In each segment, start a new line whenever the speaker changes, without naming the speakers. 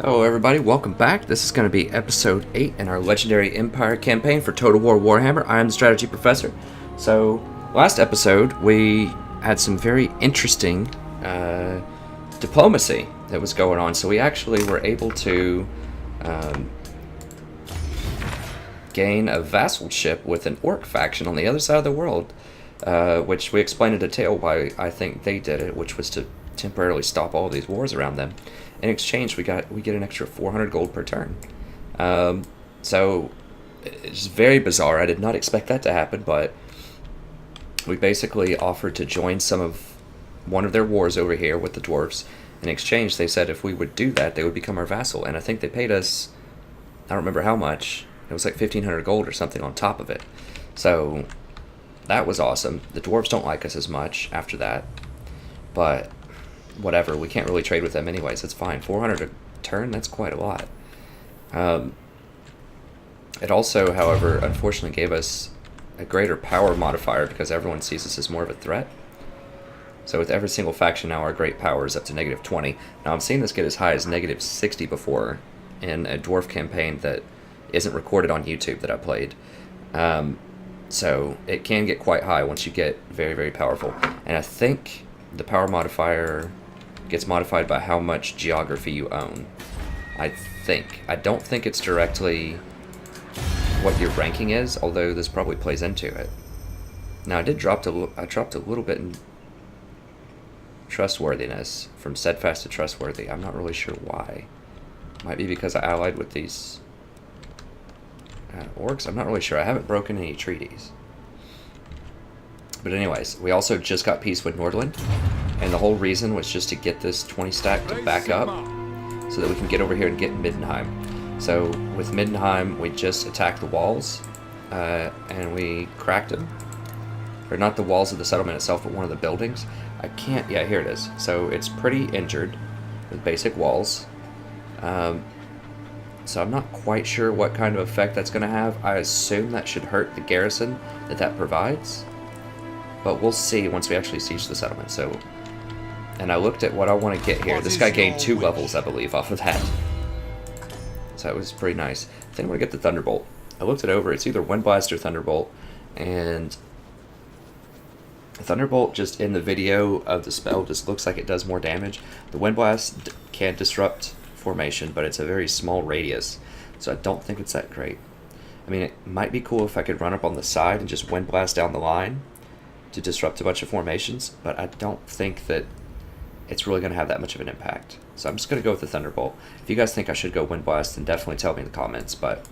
Hello everybody, welcome back. This is going to be episode 8 in our Legendary Empire campaign for Total War Warhammer. I am the Strategy Professor. So, last episode we had some very interesting diplomacy that was going on. So we actually were able to gain a vassalship with an orc faction on the other side of the world, which we explained in detail why I think they did it, which was to temporarily stop all of these wars around them. In exchange, we get an extra 400 gold per turn. So it's very bizarre. I did not expect that to happen, but we basically offered to join one of their wars over here with the dwarves. In exchange, they said if we would do that, they would become our vassal, and I think they paid us, I don't remember how much. It was like 1,500 gold or something on top of it. So that was awesome. The dwarves don't like us as much after that, but whatever, we can't really trade with them anyways, it's fine. 400 a turn, that's quite a lot. It also, however, unfortunately gave us a greater power modifier because everyone sees us as more of a threat. So with every single faction now, our great power is up to negative 20. Now I'm seeing this get as high as negative 60 before in a dwarf campaign that isn't recorded on YouTube that I played. So it can get quite high once you get very, very powerful. And I think the power modifier gets modified by how much geography you own. I don't think it's directly what your ranking is, although this probably plays into it. Now I dropped a little bit in trustworthiness, from steadfast to trustworthy. I'm not really sure why. Might be because I allied with these orcs. I'm not really sure. I haven't broken any treaties. But anyways, we also just got peace with Nordland, and the whole reason was just to get this 20 stack to back up so that we can get over here and get Middenheim. So with Middenheim, we just attacked the walls, and we cracked them. Or not the walls of the settlement itself, but one of the buildings. Yeah, here it is. So it's pretty injured with basic walls. So I'm not quite sure what kind of effect that's going to have. I assume that should hurt the garrison that provides. But we'll see once we actually siege the settlement. So, and I looked at what I want to get here. This guy gained 2 levels, I believe, off of that. So it was pretty nice. I think I'm going to get the Thunderbolt. I looked it over. It's either Wind Blast or Thunderbolt. And Thunderbolt, just in the video of the spell, just looks like it does more damage. The Wind Blast can disrupt formation, but it's a very small radius. So I don't think it's that great. I mean, it might be cool if I could run up on the side and just Wind Blast down the line to disrupt a bunch of formations, but I don't think that it's really going to have that much of an impact. So I'm just going to go with the Thunderbolt. If you guys think I should go Wind Blast, then definitely tell me in the comments, but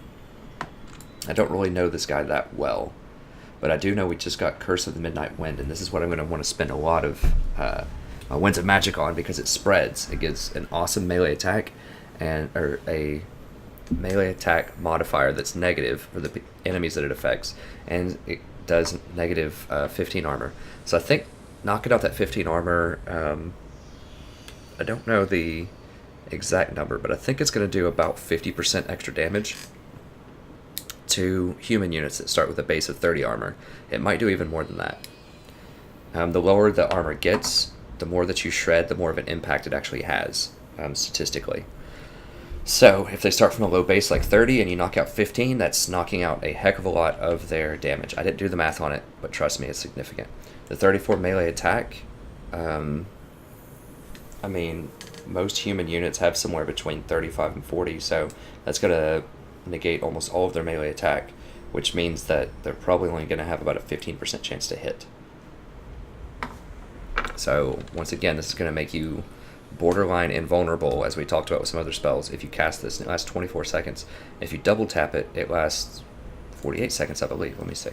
I don't really know this guy that well. But I do know we just got Curse of the Midnight Wind, and this is what I'm going to want to spend a lot of Winds of Magic on, because it spreads. It gives an awesome melee attack, or a melee attack modifier that's negative for the enemies that it affects, and it does negative 15 armor. So I think knocking out that 15 armor, I don't know the exact number, but I think it's going to do about 50% extra damage to human units that start with a base of 30 armor. It might do even more than that. The lower the armor gets, the more that you shred, the more of an impact it actually has, statistically. So if they start from a low base like 30 and you knock out 15, that's knocking out a heck of a lot of their damage. I didn't do the math on it, but trust me, it's significant. The 34 melee attack, I mean, most human units have somewhere between 35 and 40, so that's going to negate almost all of their melee attack, which means that they're probably only going to have about a 15% chance to hit. So once again, this is going to make you borderline invulnerable, as we talked about with some other spells. If you cast this, and it lasts 24 seconds. If you double tap it, it lasts 48 seconds, I believe. Let me see.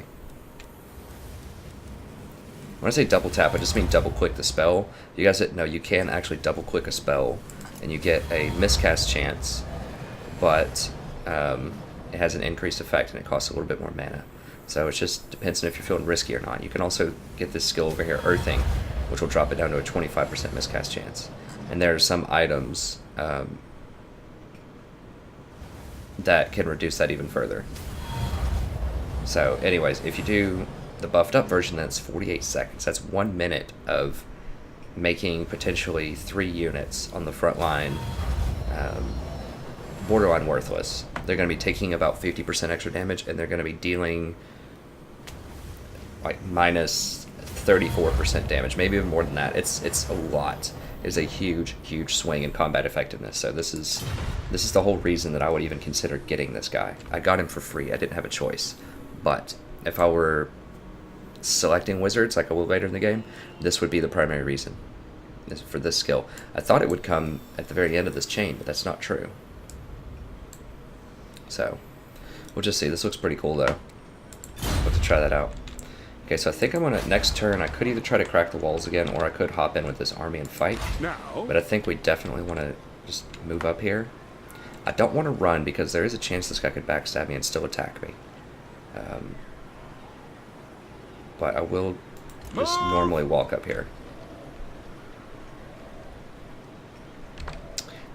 When I say double tap, I just mean double click the spell. You guys didn't know you can actually double click a spell, and you get a miscast chance, but it has an increased effect, and it costs a little bit more mana. So it just depends on if you're feeling risky or not. You can also get this skill over here, Earthing, which will drop it down to a 25% miscast chance. And there are some items that can reduce that even further. So anyways, if you do the buffed up version, that's 48 seconds. That's 1 minute of making potentially 3 units on the front line borderline worthless. They're going to be taking about 50% extra damage, and they're going to be dealing like minus 34% damage, maybe even more than that. It's a lot. It's a huge swing in combat effectiveness. So this is the whole reason that I would even consider getting this guy. I got him for free. I didn't have a choice. But if I were selecting wizards like I will later in the game, this would be the primary reason for this skill. I thought it would come at the very end of this chain, but that's not true. So we'll just see. This looks pretty cool though. I'll have to try that out. Okay, so I think I'm gonna, next turn, I could either try to crack the walls again, or I could hop in with this army and fight.
Now.
But I think we definitely want to just move up here. I don't want to run, because there is a chance this guy could backstab me and still attack me. But I will just normally walk up here.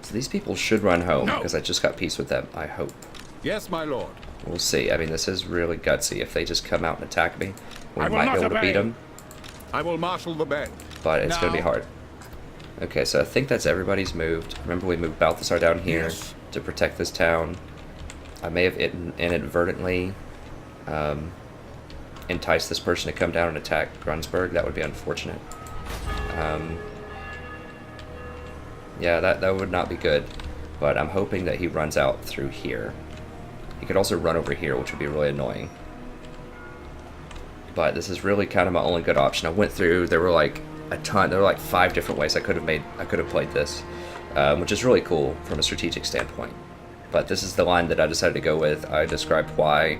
So these people should run home, because I just got peace with them, I hope.
Yes, my lord.
We'll see. I mean, this is really gutsy. If they just come out and attack me, we might be able to beat them.
I will marshal the band.
But it's going to be hard. Okay, so I think that's everybody's moved. Remember, we moved Balthasar down here to protect this town. I may have inadvertently enticed this person to come down and attack Grunsburg. That would be unfortunate. Yeah, that would not be good. But I'm hoping that he runs out through here. He could also run over here, which would be really annoying. But this is really kind of my only good option. I went through, there were like a ton, there were like 5 different ways I could have played this, which is really cool from a strategic standpoint. But this is the line that I decided to go with. I described why,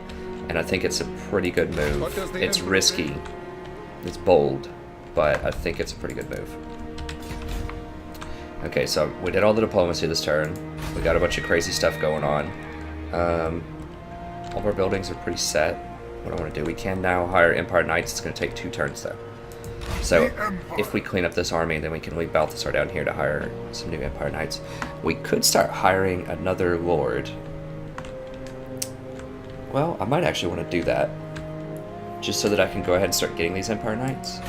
and I think it's a pretty good move. It's risky, it's bold, but I think it's a pretty good move. Okay, so we did all the diplomacy this turn. We got a bunch of crazy stuff going on. All of our buildings are pretty set. What I want to do, we can now hire Empire Knights. It's going to take 2 turns though. So if we clean up this army, then we can leave Balthasar down here to hire some new Empire Knights. We could start hiring another lord. Well, I might actually want to do that, just so that I can go ahead and start getting these Empire Knights.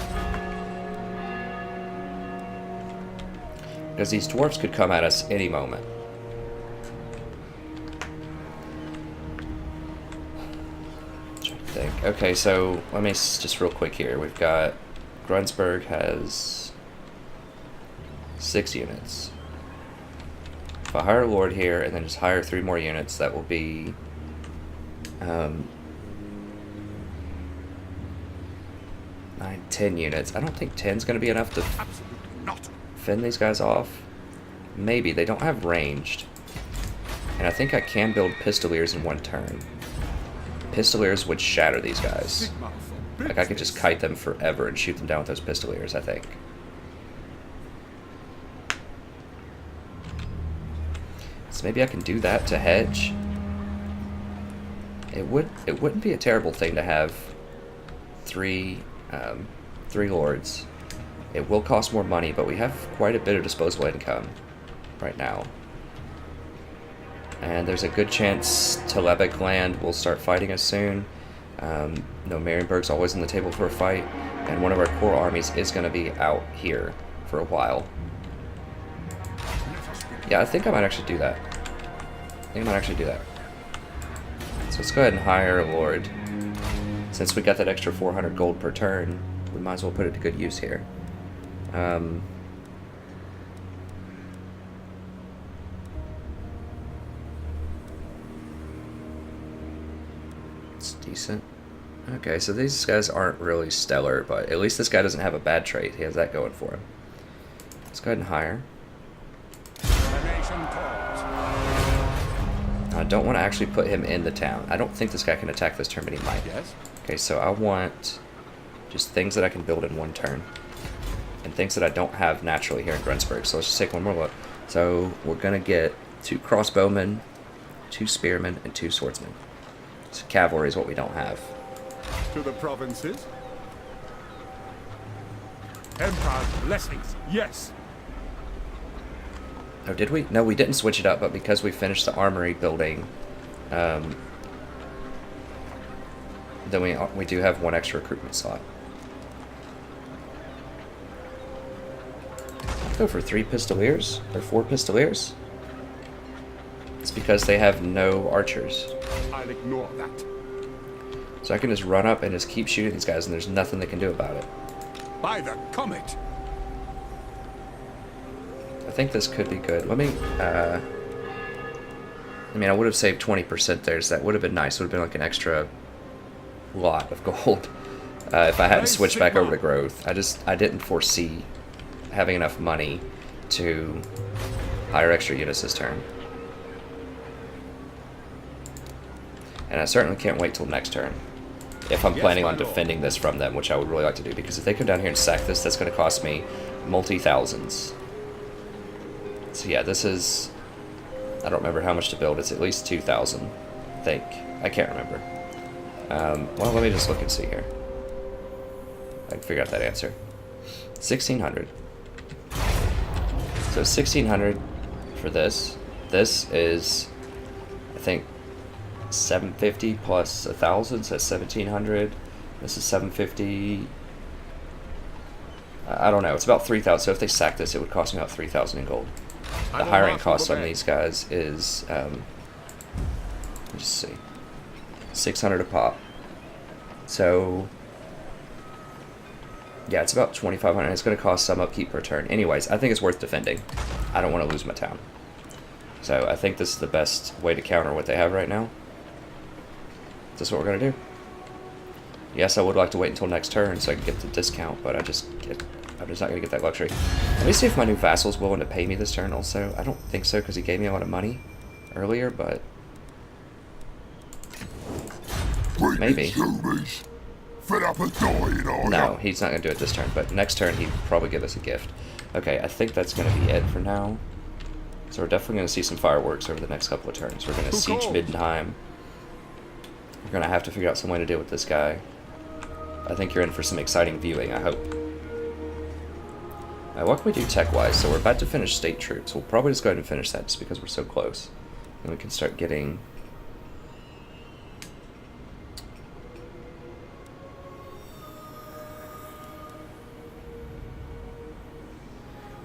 Because these dwarves could come at us any moment. Okay, so let me just real quick here. We've got Grunsburg has 6 units. If I hire a lord here and then just hire 3 more units, that will be 9, 10 units. I don't think 10's going to be enough to fend these guys off. Maybe. They don't have ranged. And I think I can build Pistoliers in 1 turn. Pistoliers would shatter these guys. Like, I could just kite them forever and shoot them down with those Pistoliers, I think. So maybe I can do that to hedge. It wouldn't be a terrible thing to have 3 lords. It will cost more money, but we have quite a bit of disposable income right now. And there's a good chance Telebic land will start fighting us soon. No, Marienburg's always on the table for a fight, and one of our core armies is going to be out here for a while. Yeah, I think I might actually do that. So let's go ahead and hire a lord. Since we got that extra 400 gold per turn, we might as well put it to good use here. It's decent. Okay, so these guys aren't really stellar, but at least this guy doesn't have a bad trait. He has that going for him. Let's go ahead and hire. I don't want to actually put him in the town. I don't think this guy can attack this turn, but he might.
Yes.
Okay, so I want just things that I can build in 1 turn. And things that I don't have naturally here in Grunsburg. So let's just take one more look. So we're going to get 2 crossbowmen, 2 spearmen, and 2 swordsmen. So cavalry is what we don't have.
To the provinces. Empire's blessings, yes.
Oh, did we? No, we didn't switch it up, but because we finished the armory building, then we do have 1 extra recruitment slot. I'll go for 3 pistoliers, or 4 pistoliers. It's because they have no archers.
I'll ignore that.
So I can just run up and just keep shooting these guys, and there's nothing they can do about it.
By the comet!
I think this could be good. Let me, I mean, I would have saved 20% there, so that would have been nice. It would have been like an extra lot of gold if I hadn't switched back over to growth. I didn't foresee having enough money to hire extra units this turn. And I certainly can't wait till next turn if I'm planning on defending this from them, which I would really like to do, because if they come down here and sack this, that's going to cost me multi-thousands. So yeah, this is, I don't remember how much to build. It's at least 2,000, I think. I can't remember. Well, let me just look and see here. I can figure out that answer. 1,600. So 1,600 for this. This is, I think, 750 plus 1,000, so that's 1,700. This is 750. I don't know. It's about 3,000. So if they sack this, it would cost me about 3,000 in gold. The hiring cost on these guys is, let's see, 600 a pop. So yeah, it's about 2,500. It's going to cost some upkeep per turn. Anyways, I think it's worth defending. I don't want to lose my town. So I think this is the best way to counter what they have right now. This is what we're going to do. Yes, I would like to wait until next turn so I can get the discount, but I'm just not going to get that luxury. Let me see if my new vassal's willing to pay me this turn also. I don't think so because he gave me a lot of money earlier, but maybe. No, he's not going to do it this turn, but next turn he'd probably give us a gift. Okay, I think that's going to be it for now. So we're definitely going to see some fireworks over the next couple of turns. We're going to siege Middenheim. We're going to have to figure out some way to deal with this guy. I think you're in for some exciting viewing, I hope. What can we do tech-wise? So we're about to finish state troops. We'll probably just go ahead and finish that just because we're so close. And we can start getting...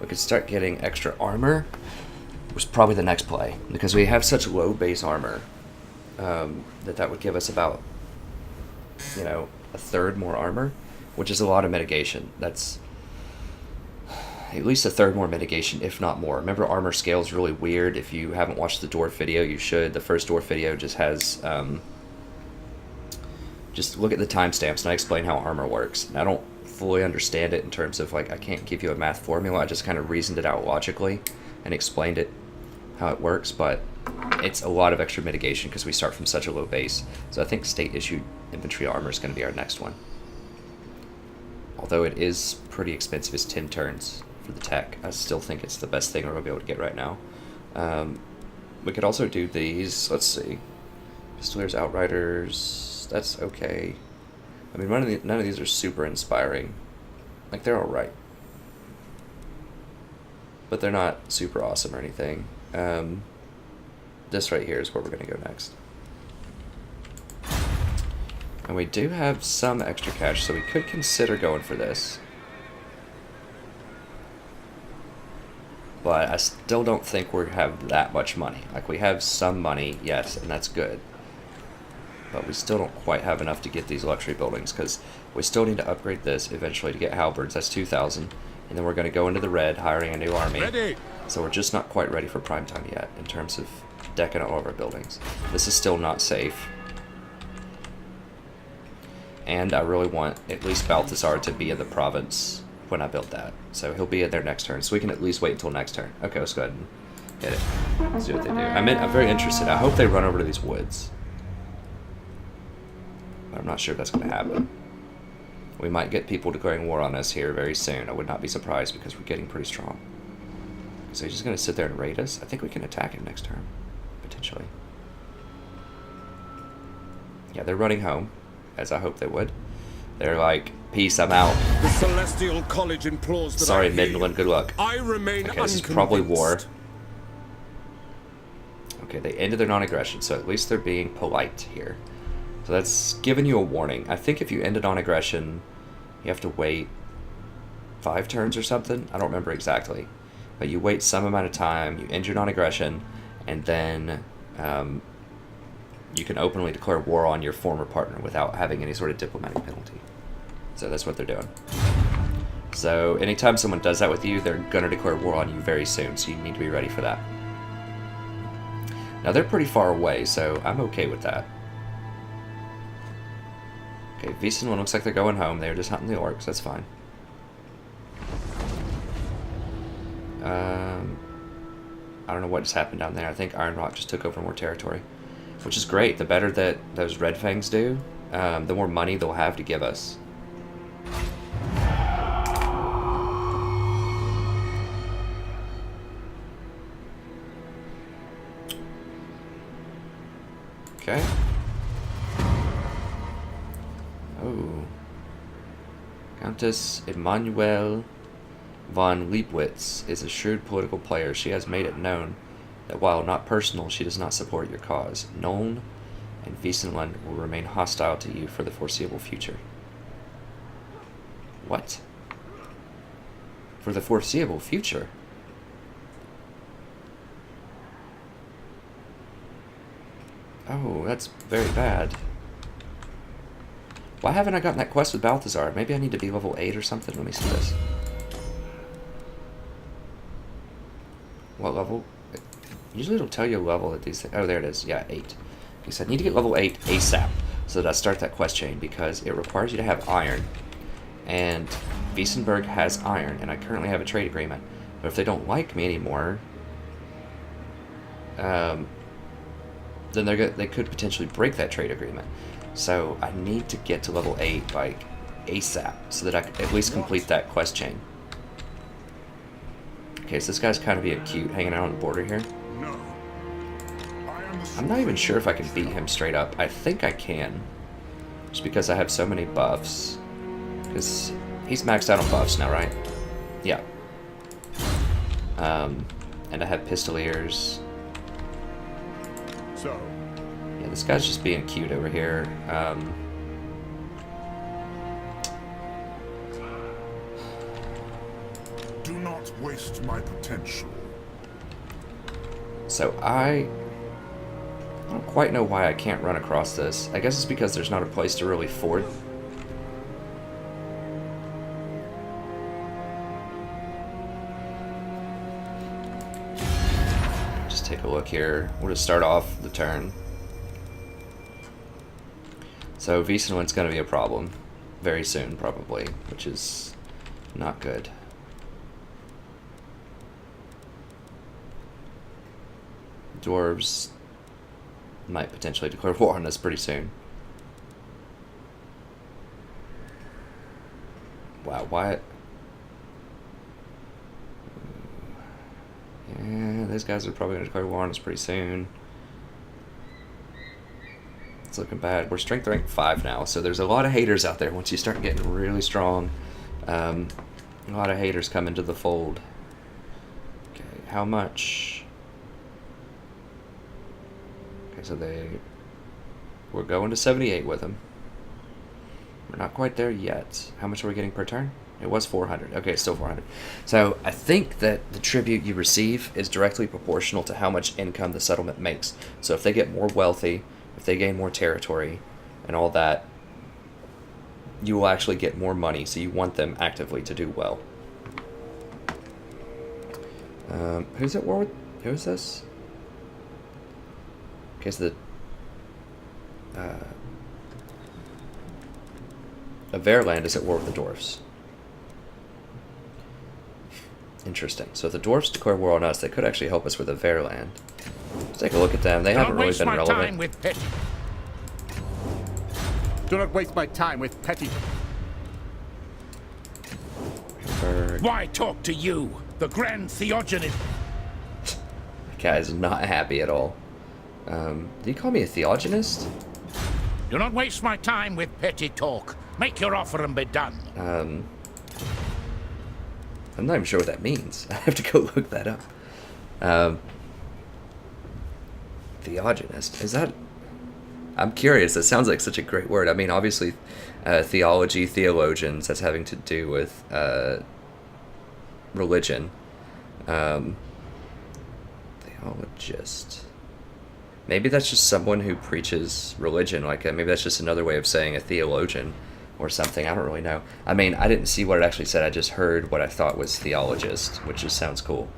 We could start getting extra armor, was probably the next play. Because we have such low base armor, that would give us about, you know, a third more armor, which is a lot of mitigation. That's at least a third more mitigation, if not more. Remember, armor scale is really weird. If you haven't watched the dwarf video, you should. The first dwarf video just has, just look at the timestamps and I explain how armor works. And I don't fully understand it in terms of, like, I can't give you a math formula. I just kind of reasoned it out logically and explained it, how it works, but it's a lot of extra mitigation because we start from such a low base. So I think state-issued infantry armor is going to be our next one. Although it is pretty expensive, it's 10 turns for the tech. I still think it's the best thing we're going to be able to get right now. We could also do these, let's see. Pistoliers, Outriders, that's okay. I mean, none of these are super inspiring. Like, they're alright. But they're not super awesome or anything. This right here is where we're going to go next. And we do have some extra cash, so we could consider going for this. But I still don't think we have that much money. Like, we have some money, yes, and that's good. But we still don't quite have enough to get these luxury buildings, because we still need to upgrade this eventually to get halberds. That's 2,000. And then we're going to go into the red, hiring a new army.
Ready.
So we're just not quite ready for prime time yet, in terms of decking all of our buildings. This is still not safe. And I really want at least Balthasar to be in the province when I build that. So he'll be in there next turn, so we can at least wait until next turn. Okay, let's go ahead and hit it. See what they do. I'm very interested. I hope they run over to these woods. But I'm not sure if that's going to happen. We might get people declaring war on us here very soon. I would not be surprised because we're getting pretty strong. So he's just going to sit there and raid us? I think we can attack him next turn, potentially. Yeah, they're running home, as I hope they would. They're like, peace, I'm out.
The Celestial College implores that
Sorry, Midland, good luck.
I remain
okay, this is probably war. Okay, they ended their non-aggression, so at least they're being polite here. So that's giving you a warning. I think if you ended non-aggression, you have to wait 5 turns or something. I don't remember exactly. But you wait some amount of time, you end your non-aggression, and then you can openly declare war on your former partner without having any sort of diplomatic penalty. So that's what they're doing. So anytime someone does that with you, they're going to declare war on you very soon, so you need to be ready for that. Now they're pretty far away, so I'm okay with that. Okay, Vicenland looks like they're going home. They're just hunting the orcs, that's fine. I don't know what just happened down there. I think Iron Rock just took over more territory, which is great. The better that those Red Fangs do, the more money they'll have to give us. Okay. Oh. Countess Emanuel von Leibwitz is a shrewd political player. She has made it known that while not personal, she does not support your cause. Nuln and Vicenland will remain hostile to you for the foreseeable future. What? For the foreseeable future? Oh, that's very bad. Why haven't I gotten that quest with Balthazar? Maybe I need to be level 8 or something? Let me see this. What level? Usually it'll tell you a level at these things. Oh, there it is. Yeah, 8. Okay, so I need to get level 8 ASAP so that I start that quest chain because it requires you to have iron. And Wiesenberg has iron, and I currently have a trade agreement. But if they don't like me anymore, then they could potentially break that trade agreement. So I need to get to level 8 like ASAP so that I can at least complete that quest chain. Okay, so this guy's kind of being cute, hanging out on the border here.
No.
I'm not even sure if I can beat him straight up. I think I can, just because I have so many buffs. Because he's maxed out on buffs now, right? Yeah. And I have pistoliers.
So.
Yeah, this guy's just being cute over here.
Do not waste my potential.
So I don't quite know why I can't run across this. I guess it's because there's not a place to really ford. Just take a look here. We'll just start off the turn. So Wiesenland's going to be a problem very soon, probably, which is not good. Dwarves might potentially declare war on us pretty soon. Wow, why? Yeah, those guys are probably going to declare war on us pretty soon. It's looking bad. We're strength rank 5 now, so there's a lot of haters out there. Once you start getting really strong, a lot of haters come into the fold. Okay, how much? Okay, so we're going to 78 with them. We're not quite there yet. How much are we getting per turn? It was 400. Okay, it's still 400. So I think that the tribute you receive is directly proportional to how much income the settlement makes. So if they get more wealthy, if they gain more territory and all that, you will actually get more money, so you want them actively to do well. Who's at war with? Who is this? Okay, so the Verland is at war with the dwarfs. Interesting. So if the dwarfs declare war on us, they could actually help us with the Verland. Let's take a look at them. They haven't really been relevant.
Do not waste my time with petty.
Why talk to you, the Grand Theogenes?
The guy's not happy at all. Did he call me a theogenist?
Do not waste my time with petty talk. Make your offer and be done.
I'm not even sure what that means. I have to go look that up. Theogenist. Is that... I'm curious. That sounds like such a great word. I mean, obviously, theology, theologians, that's having to do with religion. Theologist. Maybe that's just someone who preaches religion. Like, maybe that's just another way of saying a theologian or something. I don't really know. I mean, I didn't see what it actually said. I just heard what I thought was theologist, which just sounds cool.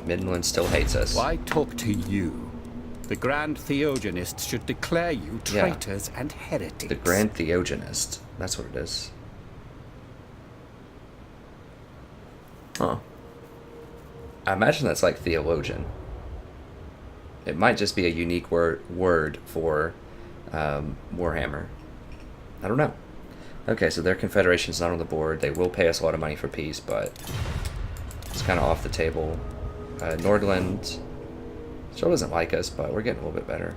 Midland still hates us.
Why talk to you? The Grand Theogenist should declare you traitors and heretics.
The Grand Theogenist. That's what it is. Huh. I imagine that's like theologian. It might just be a unique word for Warhammer. I don't know. Okay, so their confederation's not on the board. They will pay us a lot of money for peace, but it's kind of off the table. Nordland still doesn't like us, but we're getting a little bit better.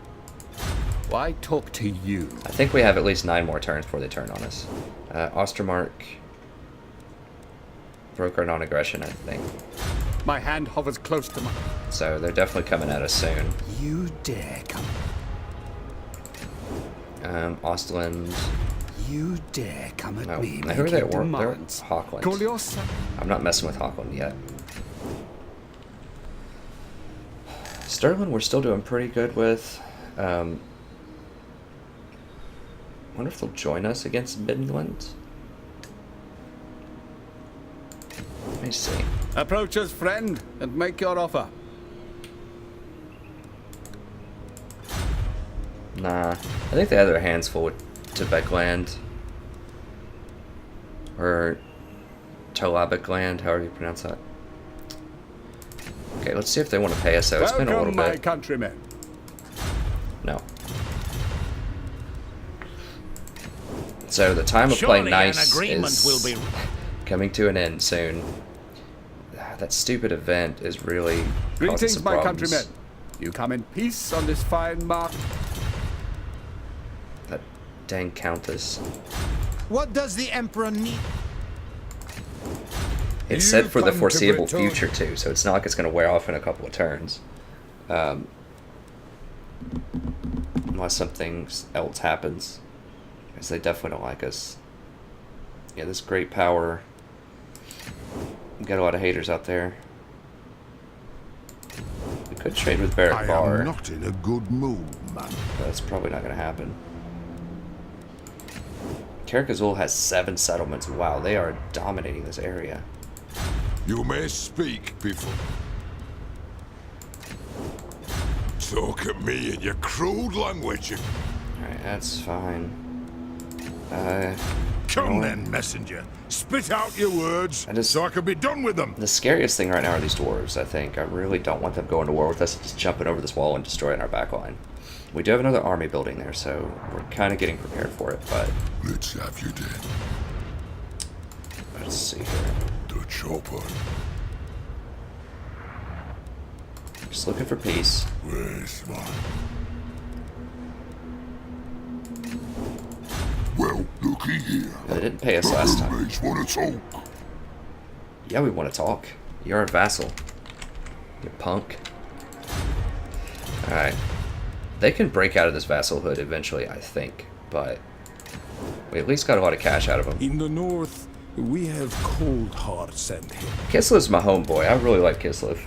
Why talk to you?
I think we have at least 9 more turns before they turn on us. Ostermark broke our non-aggression, I think.
My hand hovers close to mine.
So they're definitely coming at us soon.
You dare come.
Ostland.
You dare come at me.
Now who are they? They're
Demands.
Hawkland.
Call yourself.
I'm not messing with Hawkland yet. Sterling, we're still doing pretty good with. Wonder if they'll join us against Midland. Let me see.
Approach us, friend, and make your offer.
Nah, I think they have their hands full with Tebekland. Or Tolabekland, however you pronounce that. Okay, let's see if they want to pay us, though. It's been a little
Welcome, my
bit.
countrymen.
No. So the time of playing nice is coming to an end soon. That stupid event is really causing
Greetings,
some
my
problems.
countrymen. You come in peace on this fine mark.
That dang countess.
What does the Emperor need?
It's set for the foreseeable future too, so it's not like it's going to wear off in a couple of turns. Unless something else happens. Because they definitely don't like us. Yeah, this great power. We've got a lot of haters out there. We could trade with Barrack
I
Bar.
am not in a good mood, man.
But that's probably not going to happen. Karakazul has 7 settlements. Wow, they are dominating this area.
You may speak before. Talk at me in your crude language.
Alright, that's fine.
Come then, messenger. Spit out your words so I can be done with them.
The scariest thing right now are these dwarves, I think. I really don't want them going to war with us, just jumping over this wall and destroying our backline. We do have another army building there, so we're kind of getting prepared for it, but...
Let's have you then.
Let's see here.
The chopper.
Just looking for peace.
Where's mine? Well, looky here.
They didn't pay us last time.
Mates want to talk.
Yeah, we want to talk. You're our vassal. You punk. Alright. They can break out of this vassalhood eventually, I think, but we at least got a lot of cash out of them.
In the north, we have cold hearts and
Kislev's my homeboy. I really like Kislev.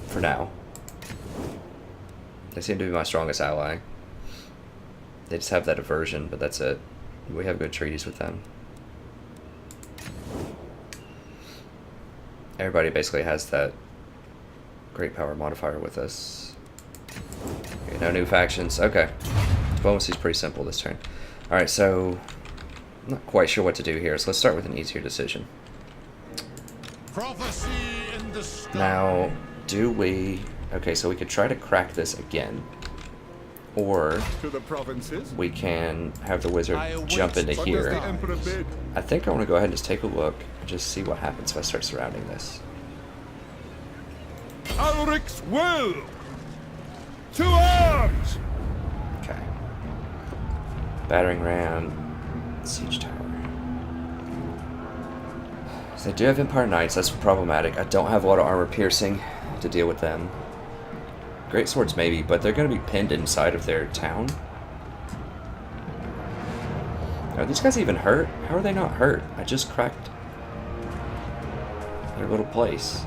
For now. They seem to be my strongest ally. They just have that aversion, but that's it. We have good treaties with them. Everybody basically has that great power modifier with us. Okay, no new factions. Okay. Diplomacy's pretty simple this turn. Alright, so I'm not quite sure what to do here, so let's start with an easier decision.
Prophecy in the sky.
Now, do we... Okay, so we could try to crack this again. Or
To the provinces.
we can have the wizard
I await
jump into
What does the
here.
Emperor bid?
I think I want to go ahead and just take a look and just see what happens if I start surrounding this.
Ulrich's will! To arms!
Okay. Battering ram, siege tower. So they do have Empire Knights, that's problematic. I don't have a lot of armor piercing to deal with them. Great swords maybe, but they're going to be pinned inside of their town. Are these guys even hurt? How are they not hurt? I just cracked their little place.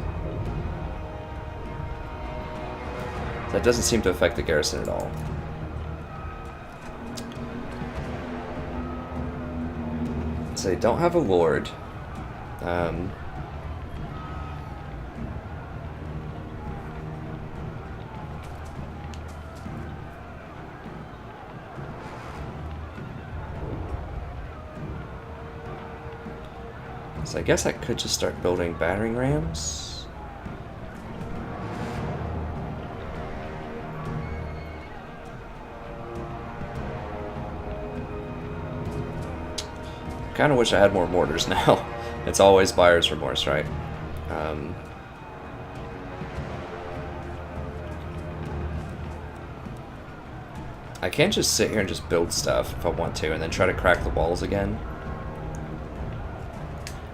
That doesn't seem to affect the garrison at all. So they don't have a lord. So I guess I could just start building battering rams. Kind of wish I had more mortars now. It's always buyer's remorse, right? I can't just sit here and just build stuff if I want to and then try to crack the walls again.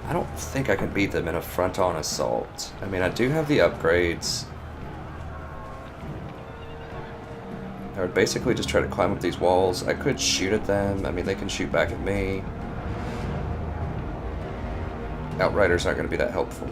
I don't think I can beat them in a front-on assault. I mean, I do have the upgrades. I would basically just try to climb up these walls. I could shoot at them. I mean, they can shoot back at me. Outriders aren't going to be that helpful.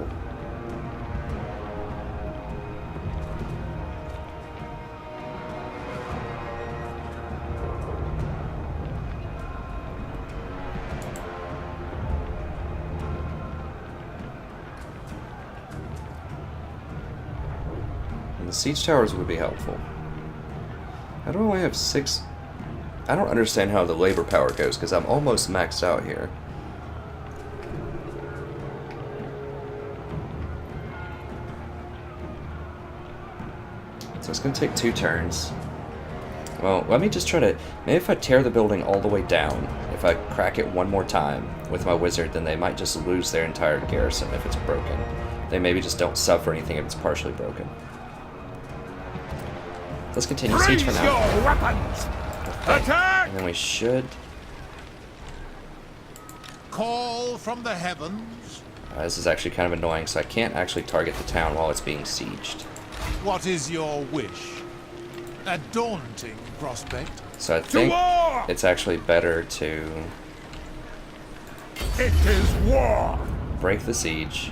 The siege towers would be helpful. How do I only have 6? I don't understand how the labor power goes because I'm almost maxed out here. So it's going to take 2 turns. Well, let me just try to... Maybe if I tear the building all the way down, if I crack it one more time with my wizard, then they might just lose their entire garrison if it's broken. They maybe just don't suffer anything if it's partially broken. Let's continue siege for now.
Your weapons!
Okay.
Attack!
And then we should...
Call from the heavens.
this is actually kind of annoying, so I can't actually target the town while it's being sieged.
What is your wish? A daunting prospect.
So I think it's actually better to
It is war!
break the siege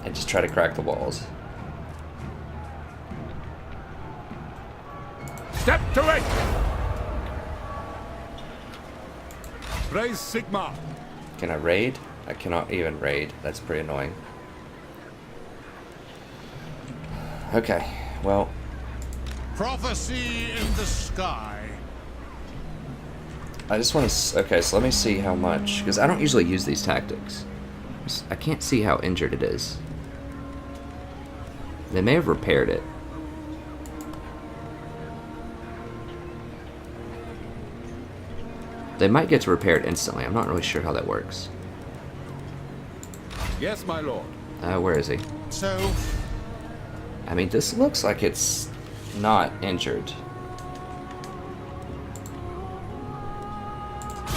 and just try to crack the walls.
Step to it! Raise Sigma!
Can I raid? I cannot even raid. That's pretty annoying. Okay, well...
Prophecy in the sky.
I just want to... Okay, so let me see how much... Because I don't usually use these tactics. I can't see how injured it is. They may have repaired it. They might get to repair it instantly. I'm not really sure how that works.
Yes, my lord.
Where is he?
So,
I mean, this looks like it's not injured.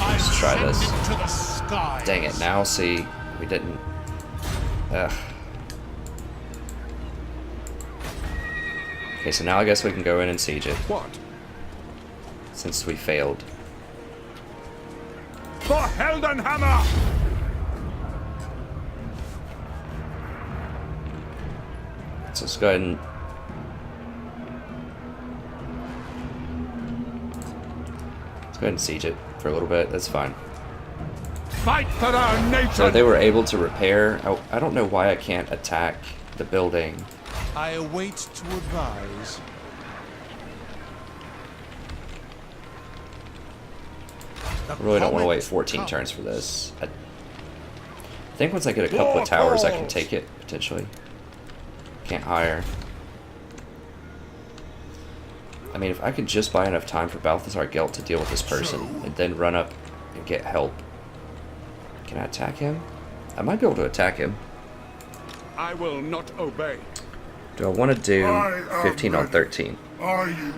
Let's try this.
to the skies.
Dang it, now see, we didn't... Ugh. Okay, so now I guess we can go in and siege it,
What?
since we failed.
For Heldenhammer!
So let's go ahead and... Let's go ahead and siege it for a little bit, that's fine.
Fight for our nation!
So they were able to repair... I don't know why I can't attack the building.
I await to advise.
I really don't want to wait 14 turns for this. I think once I get a couple of towers, I can take it, potentially. Can't hire. I mean, if I could just buy enough time for Balthazar Gelt to deal with this person, and then run up and get help. Can I attack him? I might be able to attack him.
I will not obey.
Do I want to do 15 on 13?
Are you?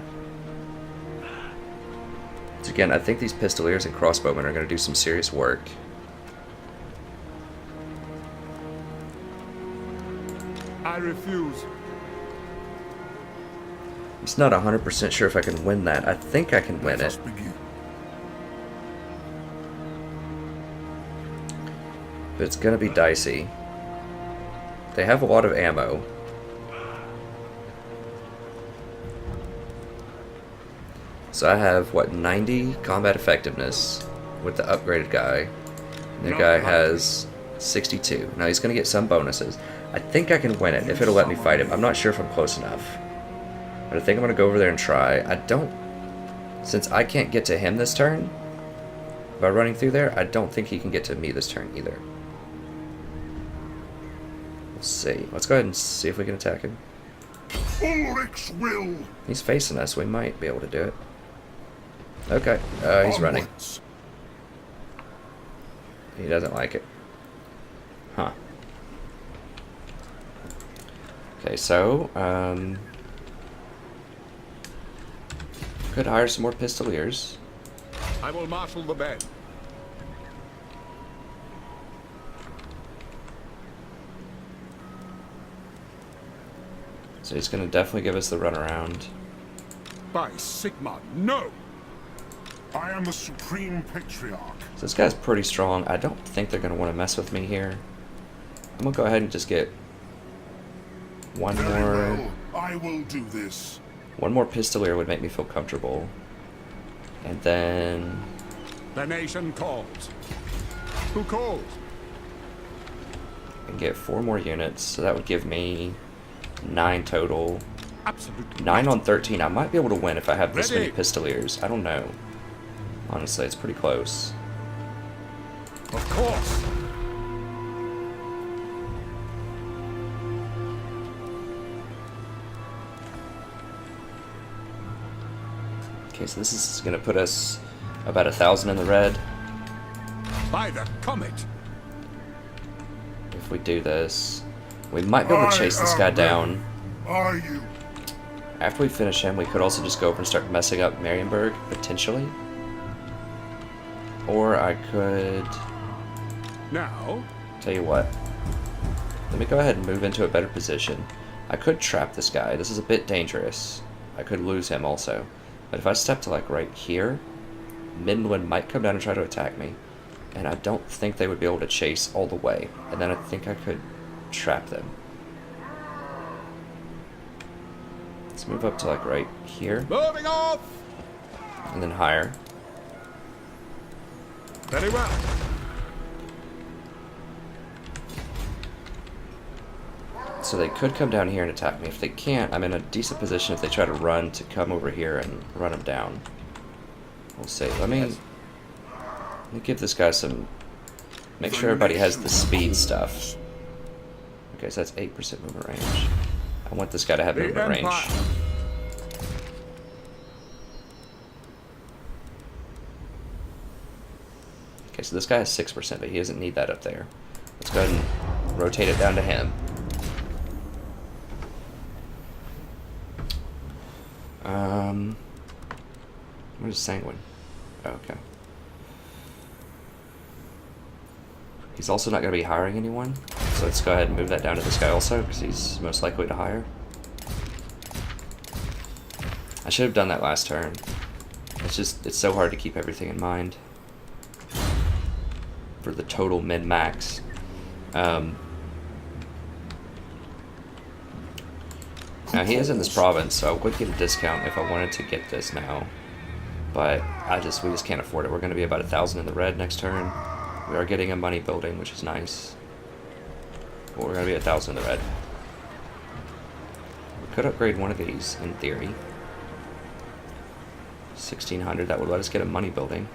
So again, I think these pistoliers and crossbowmen are going to do some serious work.
I refuse.
I'm just not 100% sure if I can win that. I think I can win it.
Begin.
But it's going to be dicey. They have a lot of ammo. So I have, what, 90 combat effectiveness with the upgraded guy. And the guy has 62. Now he's going to get some bonuses. I think I can win it if it'll let me fight him. I'm not sure if I'm close enough. But I think I'm going to go over there and try. I don't... Since I can't get to him this turn, by running through there, I don't think he can get to me this turn either. We'll see. Let's go ahead and see if we can attack him.
Ulrich's will.
He's facing us. We might be able to do it. Okay. He's running. He doesn't like it. Huh. Okay, so, could hire some more pistoliers.
I will marshal the men.
So he's going to definitely give us the runaround.
By Sigma, no!
I am the Supreme Patriarch.
So this guy's pretty strong. I don't think they're going to want to mess with me here. I'm going to go ahead and just get one
Very
more.
well. I will do this.
One more pistolier would make me feel comfortable. And then...
The nation calls. Who calls?
I can get 4 more units, so that would give me 9 total.
Absolutely.
9 on 13. I might be able to win if I have this many
Ready.
pistoliers. I don't know. Honestly, it's pretty close.
Of course.
Okay, so this is going to put us about 1,000 in the red.
By the comet.
If we do this, we might be able to chase this guy down.
Are you?
After we finish him, we could also just go over and start messing up Marienburg, potentially. Or I could...
Now,
Tell you what. Let me go ahead and move into a better position. I could trap this guy. This is a bit dangerous. I could lose him also. But if I step to like right here, Midland might come down and try to attack me. And I don't think they would be able to chase all the way. And then I think I could trap them. Let's move up to like right here.
moving off.
And then higher.
Very well.
So they could come down here and attack me. If they can't, I'm in a decent position if they try to run to come over here and run them down. We'll see. Let me give this guy some... Make sure everybody has the speed stuff. Okay, so that's 8% movement range. I want this guy to have
The
movement range.
Empire.
Okay, so this guy has 6%, but he doesn't need that up there. Let's go ahead and rotate it down to him. What is Sanguine? Oh, okay. He's also not going to be hiring anyone, so let's go ahead and move that down to this guy also, because he's most likely to hire. I should have done that last turn. It's so hard to keep everything in mind for the total min-max. Now he is in this province, so I would get a discount if I wanted to get this now. But we just can't afford it. We're going to be about 1,000 in the red next turn. We are getting a money building, which is nice. But we're going to be 1,000 in the red. We could upgrade one of these, in theory. 1,600, that would let us get a money building.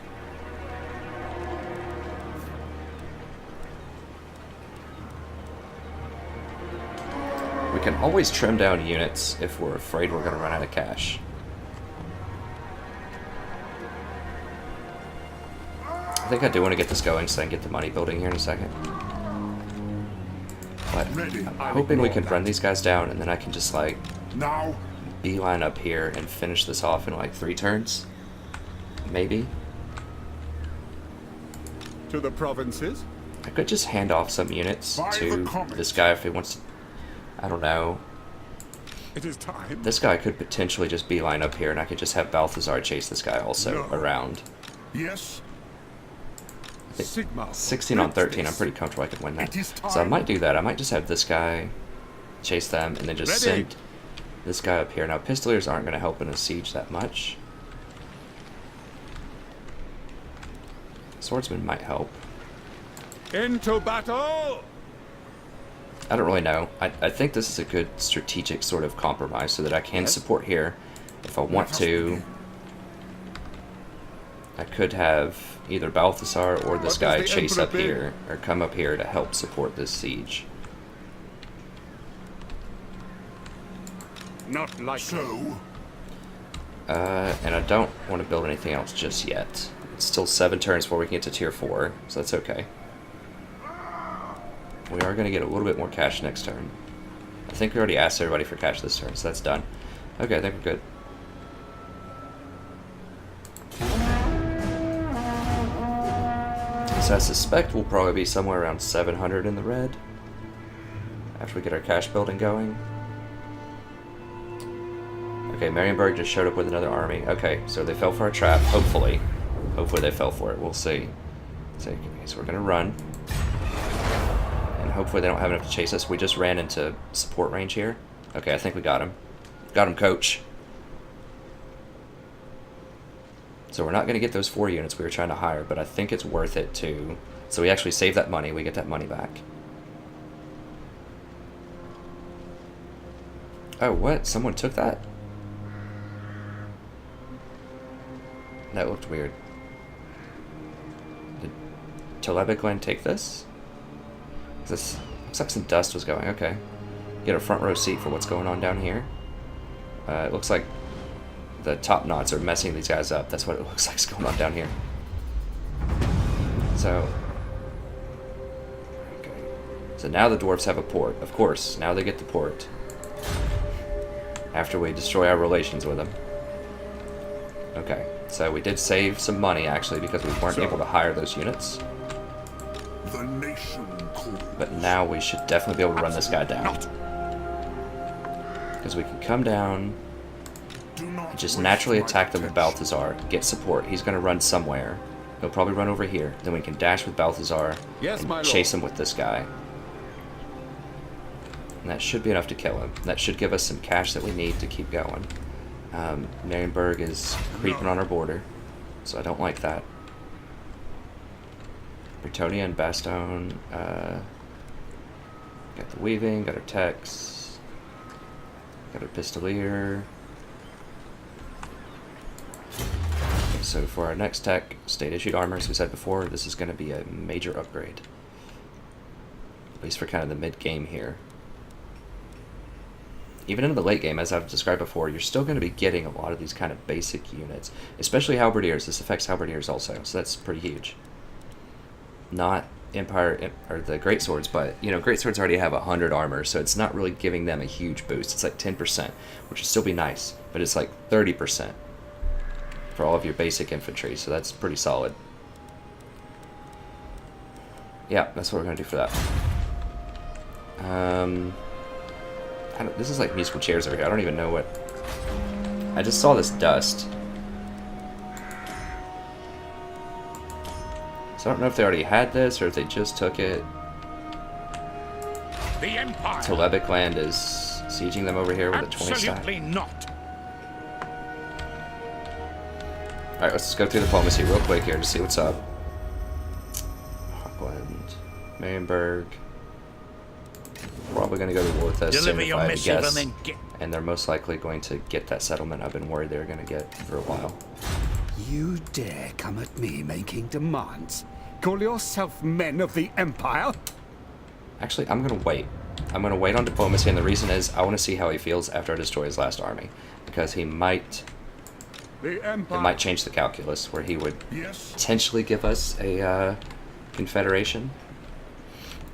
We can always trim down units if we're afraid we're going to run out of cash. I think I do want to get this going so I can get the money building here in a second. But I'm hoping we can run these guys down and then I can just like
Now,
beeline up here and finish this off in like 3 turns. Maybe.
To the provinces.
I could just hand off some units
By the
to
comet.
this guy if he wants to. I don't know.
It is time.
This guy could potentially just beeline up here and I could just have Balthazar chase this guy also
No.
around.
yes,
Sigma.
16 on 13, I'm pretty comfortable I could win that.
It is
So I
time.
might do that. I might just have this guy chase them and then just
Ready.
send this guy up here. Now, pistoliers aren't going to help in a siege that much. Swordsman might help.
Into battle!
I don't really know. I think this is a good strategic sort of compromise so that I can support here. If I want to, I could have either Balthasar or this guy chase up here, or come up here to help support this siege.
Not like
So,
And I don't want to build anything else just yet. It's still 7 turns before we can get to tier 4, so that's okay. We are going to get a little bit more cash next turn. I think we already asked everybody for cash this turn, so that's done. Okay, I think we're good. So I suspect we'll probably be somewhere around 700 in the red after we get our cash building going. Okay, Marienburg just showed up with another army. Okay, so they fell for our trap, hopefully. Hopefully they fell for it, we'll see. So we're going to run. And hopefully they don't have enough to chase us. We just ran into support range here. Okay, I think we got him. Got him, coach. So we're not going to get those 4 units we were trying to hire, but I think it's worth it to... So we actually save that money, we get that money back. Oh, what? Someone took that? That looked weird. Did Telebikland take this? This looks like some dust was going. Okay. Get a front row seat for what's going on down here. It looks like the top knots are messing these guys up. That's what it looks like is going on down here. So... Okay. So now the dwarves have a port. Of course, now they get the port. After we destroy our relations with them. Okay. So we did save some money, actually, because we weren't able to hire those units.
the nation calls.
But now we should definitely be able to run this guy down. Because we can come down and just naturally attack them with Balthasar, get support. He's going to run somewhere. He'll probably run over here. Then we can dash with Balthasar and chase him with this guy. And that should be enough to kill him. That should give us some cash that we need to keep going. Marienburg is creeping on our border, so I don't like that. Bretonia and Bastogne, got the Weaving, got our Techs, got our Pistolier. Okay, so for our next tech, state-issued armor, as we said before, this is going to be a major upgrade. At least for kind of the mid-game here. Even in the late game, as I've described before, you're still going to be getting a lot of these kind of basic units. Especially Halberdiers. This affects Halberdiers also, so that's pretty huge. Not Empire, or the Greatswords, but, you know, Greatswords already have 100 armor, so it's not really giving them a huge boost. It's like 10%, which would still be nice, but it's like 30% for all of your basic infantry, so that's pretty solid. Yeah, that's what we're going to do for that. This is like musical chairs over here. I don't even know what... I just saw this dust. So I don't know if they already had this or if they just took it.
The Empire.
Telebikland is sieging them over here with a 20 stack.
Absolutely not.
Alright, let's just go through diplomacy real quick here to see what's up. Hochland, Marienburg. Probably going to go to war with us soon,
Deliver
if
your
I had to
missive
guess.
and then get...
And they're most likely going to get that settlement I've been worried they were going to get for a while.
You dare come at me making demands? Call yourself men of the Empire?
Actually, I'm going to wait. I'm going to wait on diplomacy, and the reason is I want to see how he feels after I destroy his last army. Because he might...
The Empire.
It might change the calculus, where he would
Yes.
potentially give us a confederation.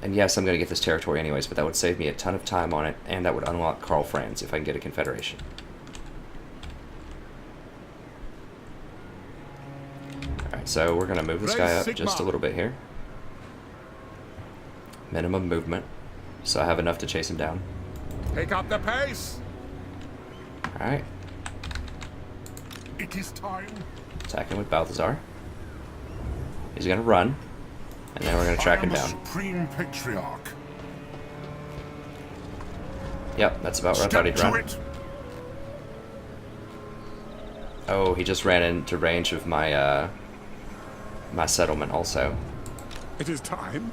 And yes, I'm going to get this territory anyways, but that would save me a ton of time on it, and that would unlock Karl Franz if I can get a confederation. Alright, so we're going to move this guy up just a little bit here. Minimum movement, so I have enough to chase him down.
Pick up the pace.
Alright,
It is time.
attacking with Balthasar. He's going to run, and then we're going to track him
I am
down.
a supreme patriarch.
Yep, that's about where I thought he'd
Step to
run.
it.
Oh, he just ran into range of my my settlement also.
It is time.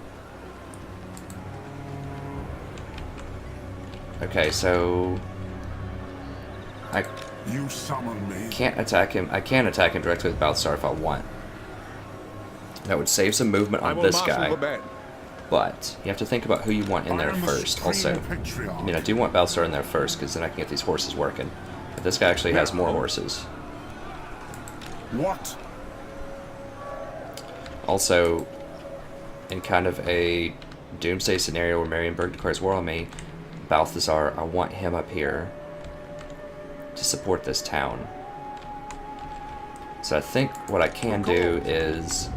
Okay, so I
You summon me.
can't attack him. I can attack him directly with Balthasar if I want. That would save some movement
I
on
will
this
marshal
guy.
the men.
But you have to think about who you want in there
I am a
first. Also,
supreme patriarch.
I mean, I do want Balthasar in there first because then I can get these horses working. But this guy actually has more horses.
What?
Also, in kind of a doomsday scenario where Marienburg declares war on me, Balthasar, I want him up here to support this town. So I think what I can do is...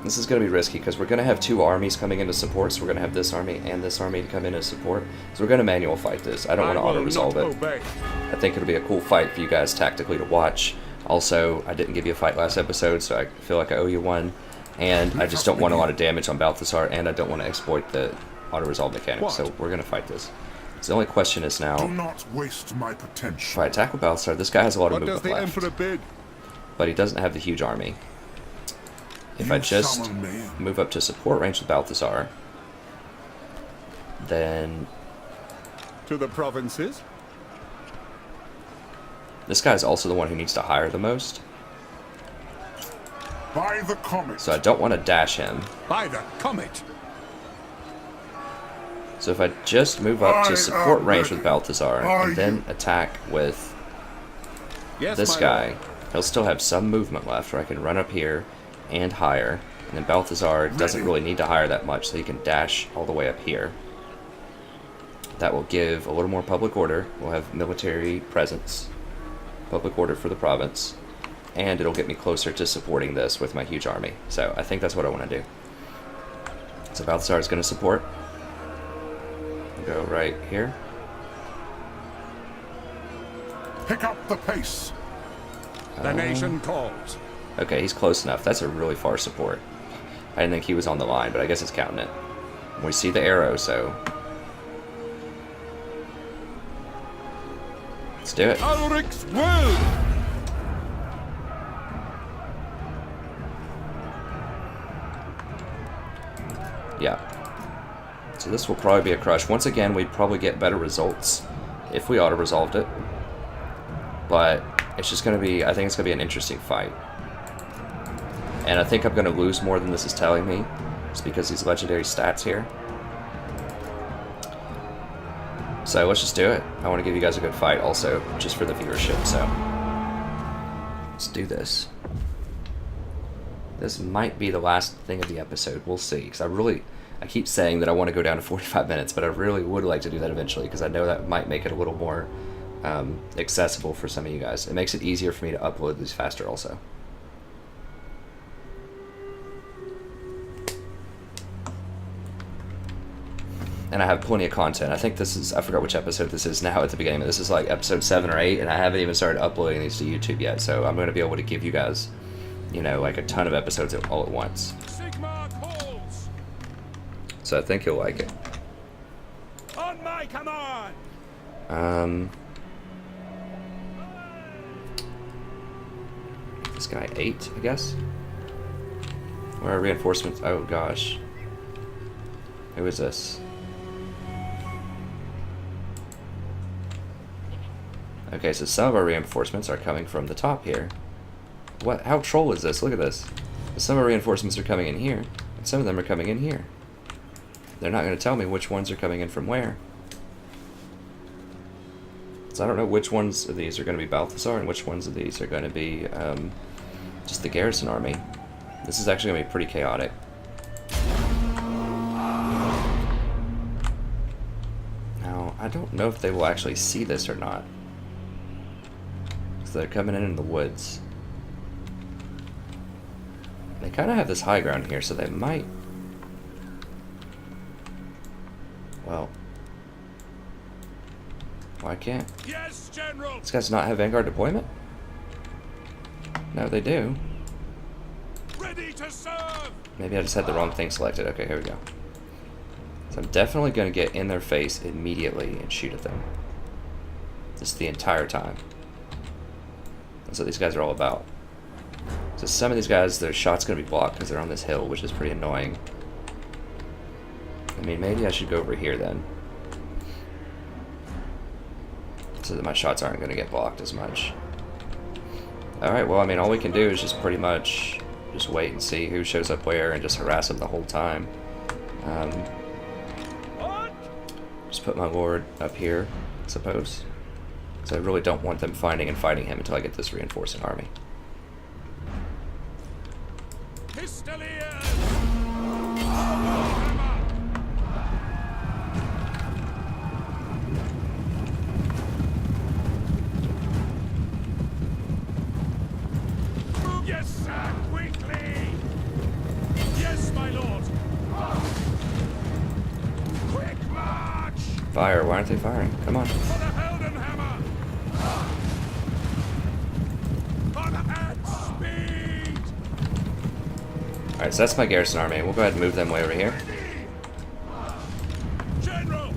This is going to be risky because we're going to have two armies coming in to support, so we're going to have this army and this army to come in as support. So we're going to manual fight this. I don't want to auto-resolve it. I think it'll be a cool fight for you guys tactically to watch. Also, I didn't give you a fight last episode, so I feel like I owe you one. And I just don't want a lot of damage on Balthasar, and I don't want to exploit the auto-resolve mechanic, so we're going to fight this. So the only question is now,
Do not waste my
if
potential.
I attack with Balthasar, this guy has a lot of
What does
movement
the
left,
Emperor bid?
but he doesn't have the huge army. If
You
I just
summon me.
move up to support range with Balthasar, then
To the provinces?
this guy's also the one who needs to hire the most.
By the comet.
So I don't want to dash him.
By the comet!
So if I just move up
I
to support
am
range
ready.
with Balthasar
Are
and then
you?
attack with
Yes,
this
my
guy,
lord.
he'll still have some movement left where I can run up here and hire. And then Balthasar doesn't really need to hire that much, so he can dash all the way up here. That will give a little more public order. We'll have military presence, public order for the province, and it'll get me closer to supporting this with my huge army. So I think that's what I want to do. So Balthasar is going to support. We'll go right here.
Pick up the pace.
The nation calls.
Okay, he's close enough. That's a really far support. I didn't think he was on the line, but I guess it's counting it. We see the arrow, so... Let's do it.
Ulrich's will!
Yeah. So this will probably be a crush. Once again, we'd probably get better results if we auto-resolved it. But it's just going to be... I think it's going to be an interesting fight. And I think I'm going to lose more than this is telling me. Just because these legendary stats here. So let's just do it. I want to give you guys a good fight also, just for the viewership, so. Let's do this. This might be the last thing of the episode. We'll see. Because I keep saying that I want to go down to 45 minutes, but I really would like to do that eventually, because I know that might make it a little more accessible for some of you guys. It makes it easier for me to upload these faster also. And I have plenty of content. I think this is, I forgot which episode this is now at the beginning, but this is like episode 7 or 8, and I haven't even started uploading these to YouTube yet, so I'm going to be able to give you guys, you know, like a ton of episodes all at once.
Sigmar calls!
So I think you'll like it.
On my command!
This guy 8, I guess? Where are reinforcements? Oh gosh. Who is this? Okay, so some of our reinforcements are coming from the top here. What? How troll is this? Look at this. Some of our reinforcements are coming in here, and some of them are coming in here. They're not going to tell me which ones are coming in from where. So I don't know which ones of these are going to be Balthasar and which ones of these are going to be just the garrison army. This is actually going to be pretty chaotic. Now, I don't know if they will actually see this or not. They're coming in the woods. They kind of have this high ground here, so they might... Well... Why can't?
Yes, General.
These guys not have Vanguard deployment? No, they do.
Ready to serve.
Maybe I just had the wrong thing selected. Okay, here we go. So I'm definitely going to get in their face immediately and shoot at them. Just the entire time. That's what these guys are all about. So some of these guys, their shot's going to be blocked because they're on this hill, which is pretty annoying. I mean, maybe I should go over here then. So that my shots aren't going to get blocked as much. Alright, well, I mean, all we can do is just pretty much just wait and see who shows up where and just harass them the whole time. Just put my lord up here, I suppose. So I really don't want them finding and fighting him until I get this reinforcing army.
Yes, sir, quickly! Yes, my lord! Quick march!
Fire, why aren't they firing? Come on.
For the Heldenhammer! On at speed!
Alright, so that's my garrison army. We'll go ahead and move them way over here.
General!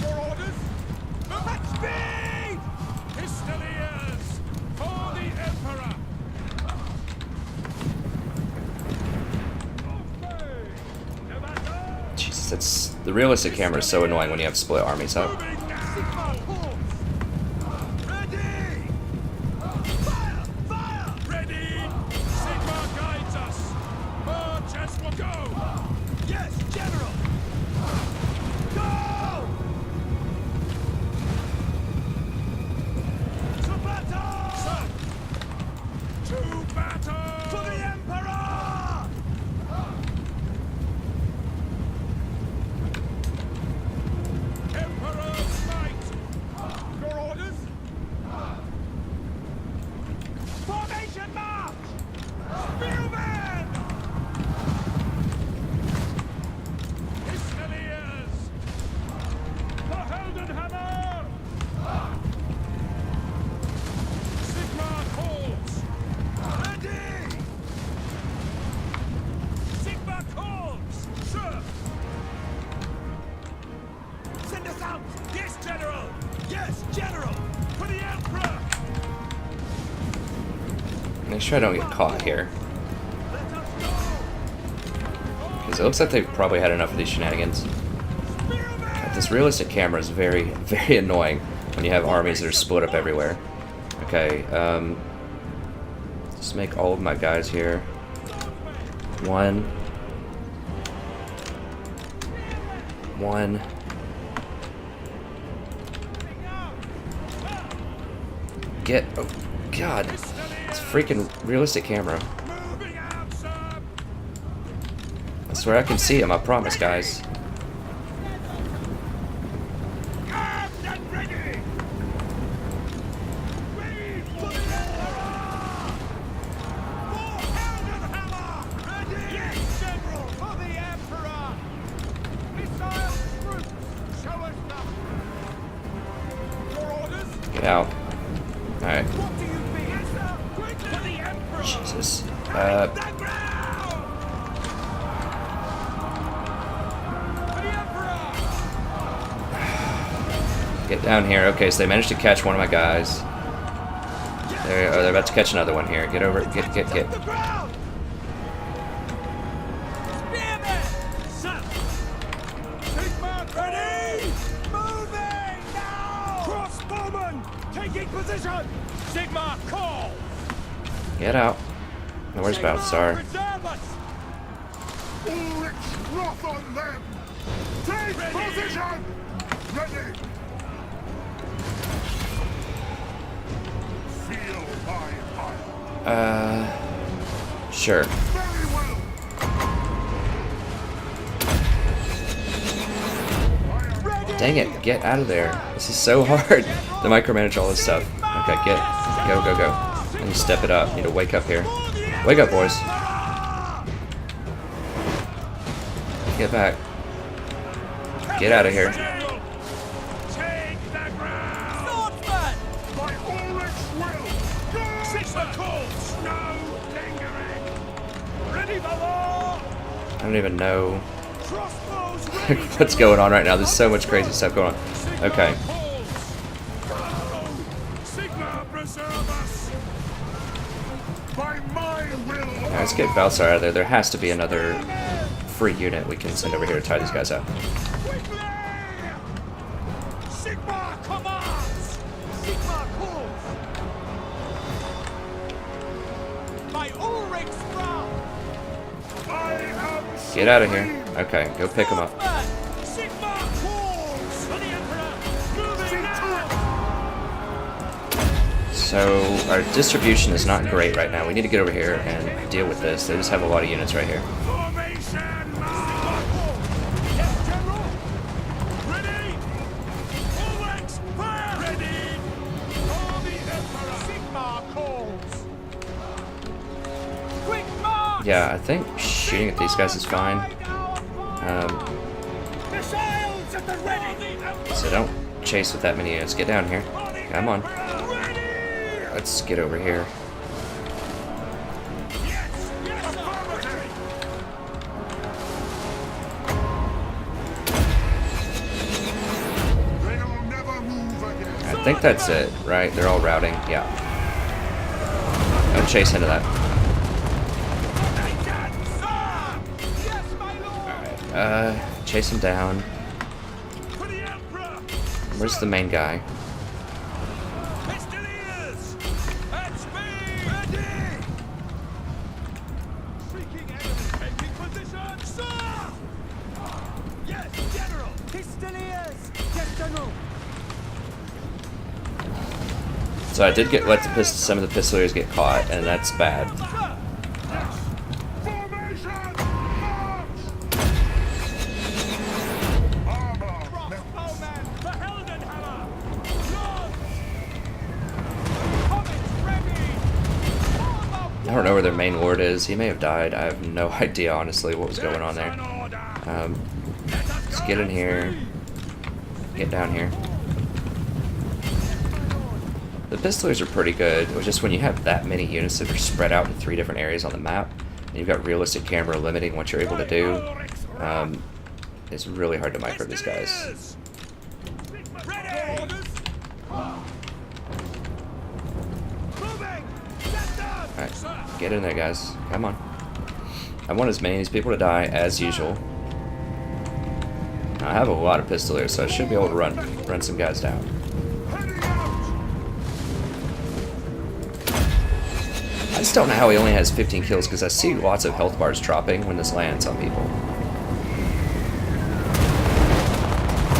Your orders? Move at speed! Pistoliers! For the Emperor!
Jesus, that's the realistic camera is so annoying when you have split armies up.
Moving now! Ready! Fire! Fire! Ready! Sigma guides us! March as we'll go! Yes, General! Go! To battle! Sir! To battle! For the Emperor! Emperor's might! Your orders? Formation march! Spearmen! Pistoliers! The Heldenhammer! Sigma calls! Ready! Sigma calls! Sir! Send us out! Yes, General! Yes, General! For the Emperor!
Make sure I don't get caught here.
Let us go!
Because it looks like they've probably had enough of these shenanigans.
Spearmen!
This realistic camera is very, very annoying when you have armies that are split up everywhere. Okay, just make all of my guys here. One. Get, oh god, it's freaking realistic camera.
Moving out, sir!
I swear I can see him, I promise, guys.
Armed and ready! Ready for the Emperor! For Heldenhammer! Ready! Yes, General! For the Emperor! Missile troops! Show us nothing! Your orders?
Get out. Alright,
What do you mean? Yes, sir! Quickly! For the Emperor!
Jesus.
The ground! For the Emperor!
Get down here. Okay, so they managed to catch one of my guys. They're about to catch another one here. Get over, get.
The ground! Spearmen! Sir! Sigma ready! Moving now! Crossbowmen! Taking position! Sigma call!
Get out. No worries about Star.
Reserve us!
Ulrich's wrath on them! Take position! Ready! Feel my fire!
Sure.
Very well!
Dang it, get out of there. This is so hard to micromanage all this stuff. Okay, go. I need to step it up. Need to wake up here. Wake up, boys. Get back. Get out of here.
Take the ground! Swordsman! By Ulrich's will! Go! Sigma calls! No lingering! Ready for war!
I don't even know
Crossbows ready!
what's going on right now. There's so much crazy stuff going on. Okay.
Sigma preserve
by my will.
Alright, let's get Balsar out of there. There has to be another free unit we can send over here to tie these guys up.
Quickly! Sigma commands! Sigma calls! By Ulrich's brow! I am
Get out of here. Okay, go pick them up.
Sigma calls! For the Emperor! Moving now!
So, our distribution is not great right now. We need to get over here and deal with this. They just have a lot of units right here.
Formation! Sigma calls! Yes, General! Ready! Ulrich's fire! Ready! For the Emperor! Sigma calls! Quick march!
Yeah, I think shooting at these guys is fine.
Missiles at the ready!
So don't chase with that many units. Get down here. Come on.
Ready!
Let's get over here.
Yes! Yes, affirmative! They'll never move again.
I think that's it, right? They're all routing. Yeah. Don't chase into that.
Yes, my lord!
Chase him down.
For the Emperor!
Where's the main guy?
Pistoliers! At speed! Ready! Seeking enemy taking position! Sir! Yes, General! Pistoliers! Yes, General!
So I did let some of the pistoliers get caught, and that's bad.
Formation! March! Armor! Crossbowman! The Heldenhammer! Launch! Comets ready!
I don't know where their main lord is. He may have died. I have no idea, honestly, what was going on there. Let's get in here. Get down here. The pistoliers are pretty good. It was just when you have that many units that are spread out in 3 different areas on the map, and you've got realistic camera limiting what you're able to do, it's really hard to micro these guys.
Ready! Moving! Get down!
Alright, get in there, guys. Come on. I want as many of these people to die as usual. I have a lot of pistoliers, so I should be able to run some guys down.
Heading out!
I just don't know how he only has 15 kills, because I see lots of health bars dropping when this lands on people.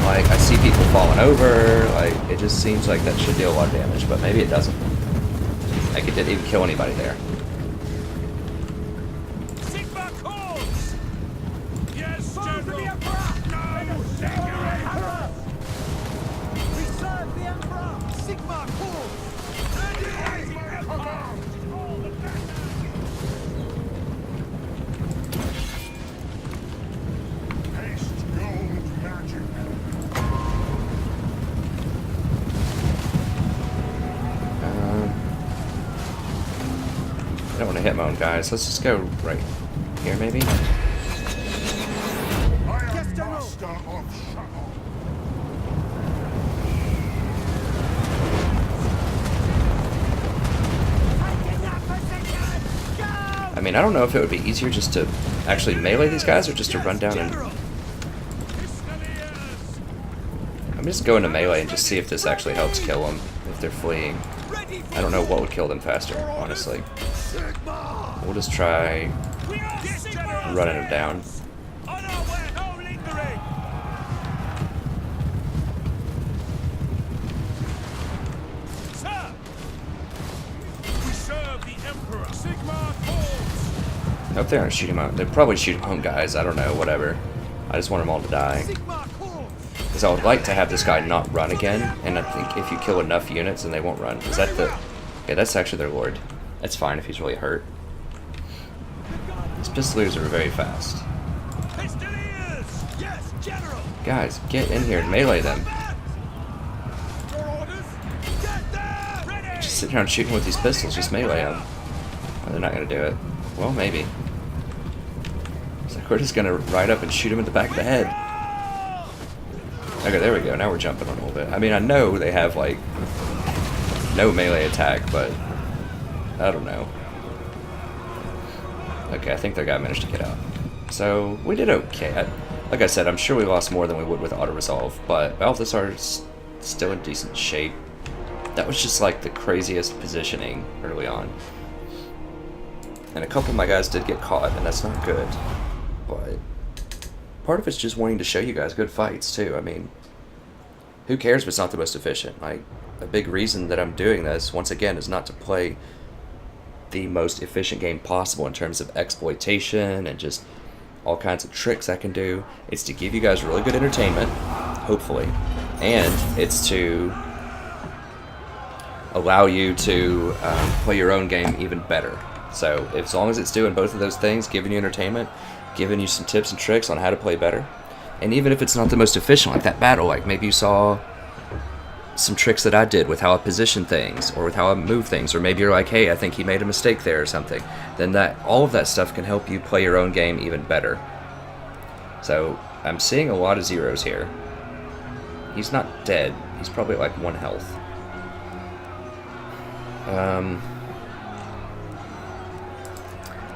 Like, I see people falling over, like, it just seems like that should deal a lot of damage, but maybe it doesn't. Like, it didn't even kill anybody there.
Sigma calls! Yes, General! No! Emperor! We serve the Emperor! Sigma calls! Ready! Emperor! All the better! Haste gold magic!
I don't want to hit my own guys. Let's just go right here, maybe.
I am master of shuttle.
I mean, I don't know if it would be easier just to actually melee these guys or just to run down and... I'm just going to melee and just see if this actually helps kill them if they're fleeing. I don't know what would kill them faster, honestly. We'll just try running them down.
On our way, no lingering. Sir, we serve the Emperor. Sigma calls.
I hope they aren't shooting my... They probably shoot my own guys. I don't know. Whatever. I just want them all to die.
Sigma calls.
Because I would like to have this guy not run again. And I think if you kill enough units, then they won't run. Is that the... Okay, that's actually their lord. That's fine if he's really hurt. These pistoliers are very fast.
Pistoliers! Yes, General!
Guys, get in here and melee them.
Your orders? Get there! Ready!
Just sit here and shooting with these pistols. Just melee them. Oh, they're not going to do it. Well, maybe. It's like we're just going to ride up and shoot him in the back of the head. Okay, there we go. Now we're jumping on a little bit. I mean, I know they have, like, no melee attack, but I don't know. Okay, I think their guy managed to get out. So, we did okay. Like I said, I'm sure we lost more than we would with auto-resolve, but Balthasar's still in decent shape. That was just like the craziest positioning early on. And a couple of my guys did get caught, and that's not good. But part of it's just wanting to show you guys good fights, too. I mean, who cares if it's not the most efficient? Like, a big reason that I'm doing this, once again, is not to play the most efficient game possible in terms of exploitation and just all kinds of tricks I can do. It's to give you guys really good entertainment, hopefully, and it's to allow you to play your own game even better. So as long as it's doing both of those things, giving you entertainment, giving you some tips and tricks on how to play better, and even if it's not the most efficient, like that battle, like maybe you saw some tricks that I did with how I position things or with how I move things, or maybe you're like, hey, I think he made a mistake there or something, then that all of that stuff can help you play your own game even better. So I'm seeing a lot of zeros here. He's not dead. He's probably like 1 health.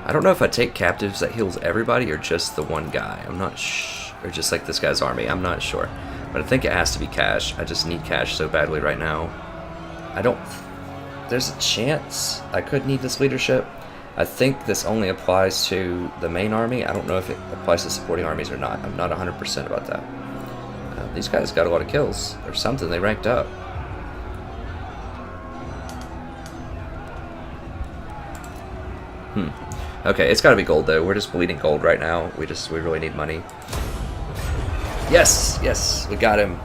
I don't know if I take captives that heals everybody or just the one guy. I'm not or just like this guy's army. I'm not sure. But I think it has to be cash. I just need cash so badly right now. There's a chance I could need this leadership. I think this only applies to the main army. I don't know if it applies to supporting armies or not. I'm not 100% about that. These guys got a lot of kills or something. They ranked up. Okay, it's gotta be gold though. We're just bleeding gold right now. We really need money. Yes, we got him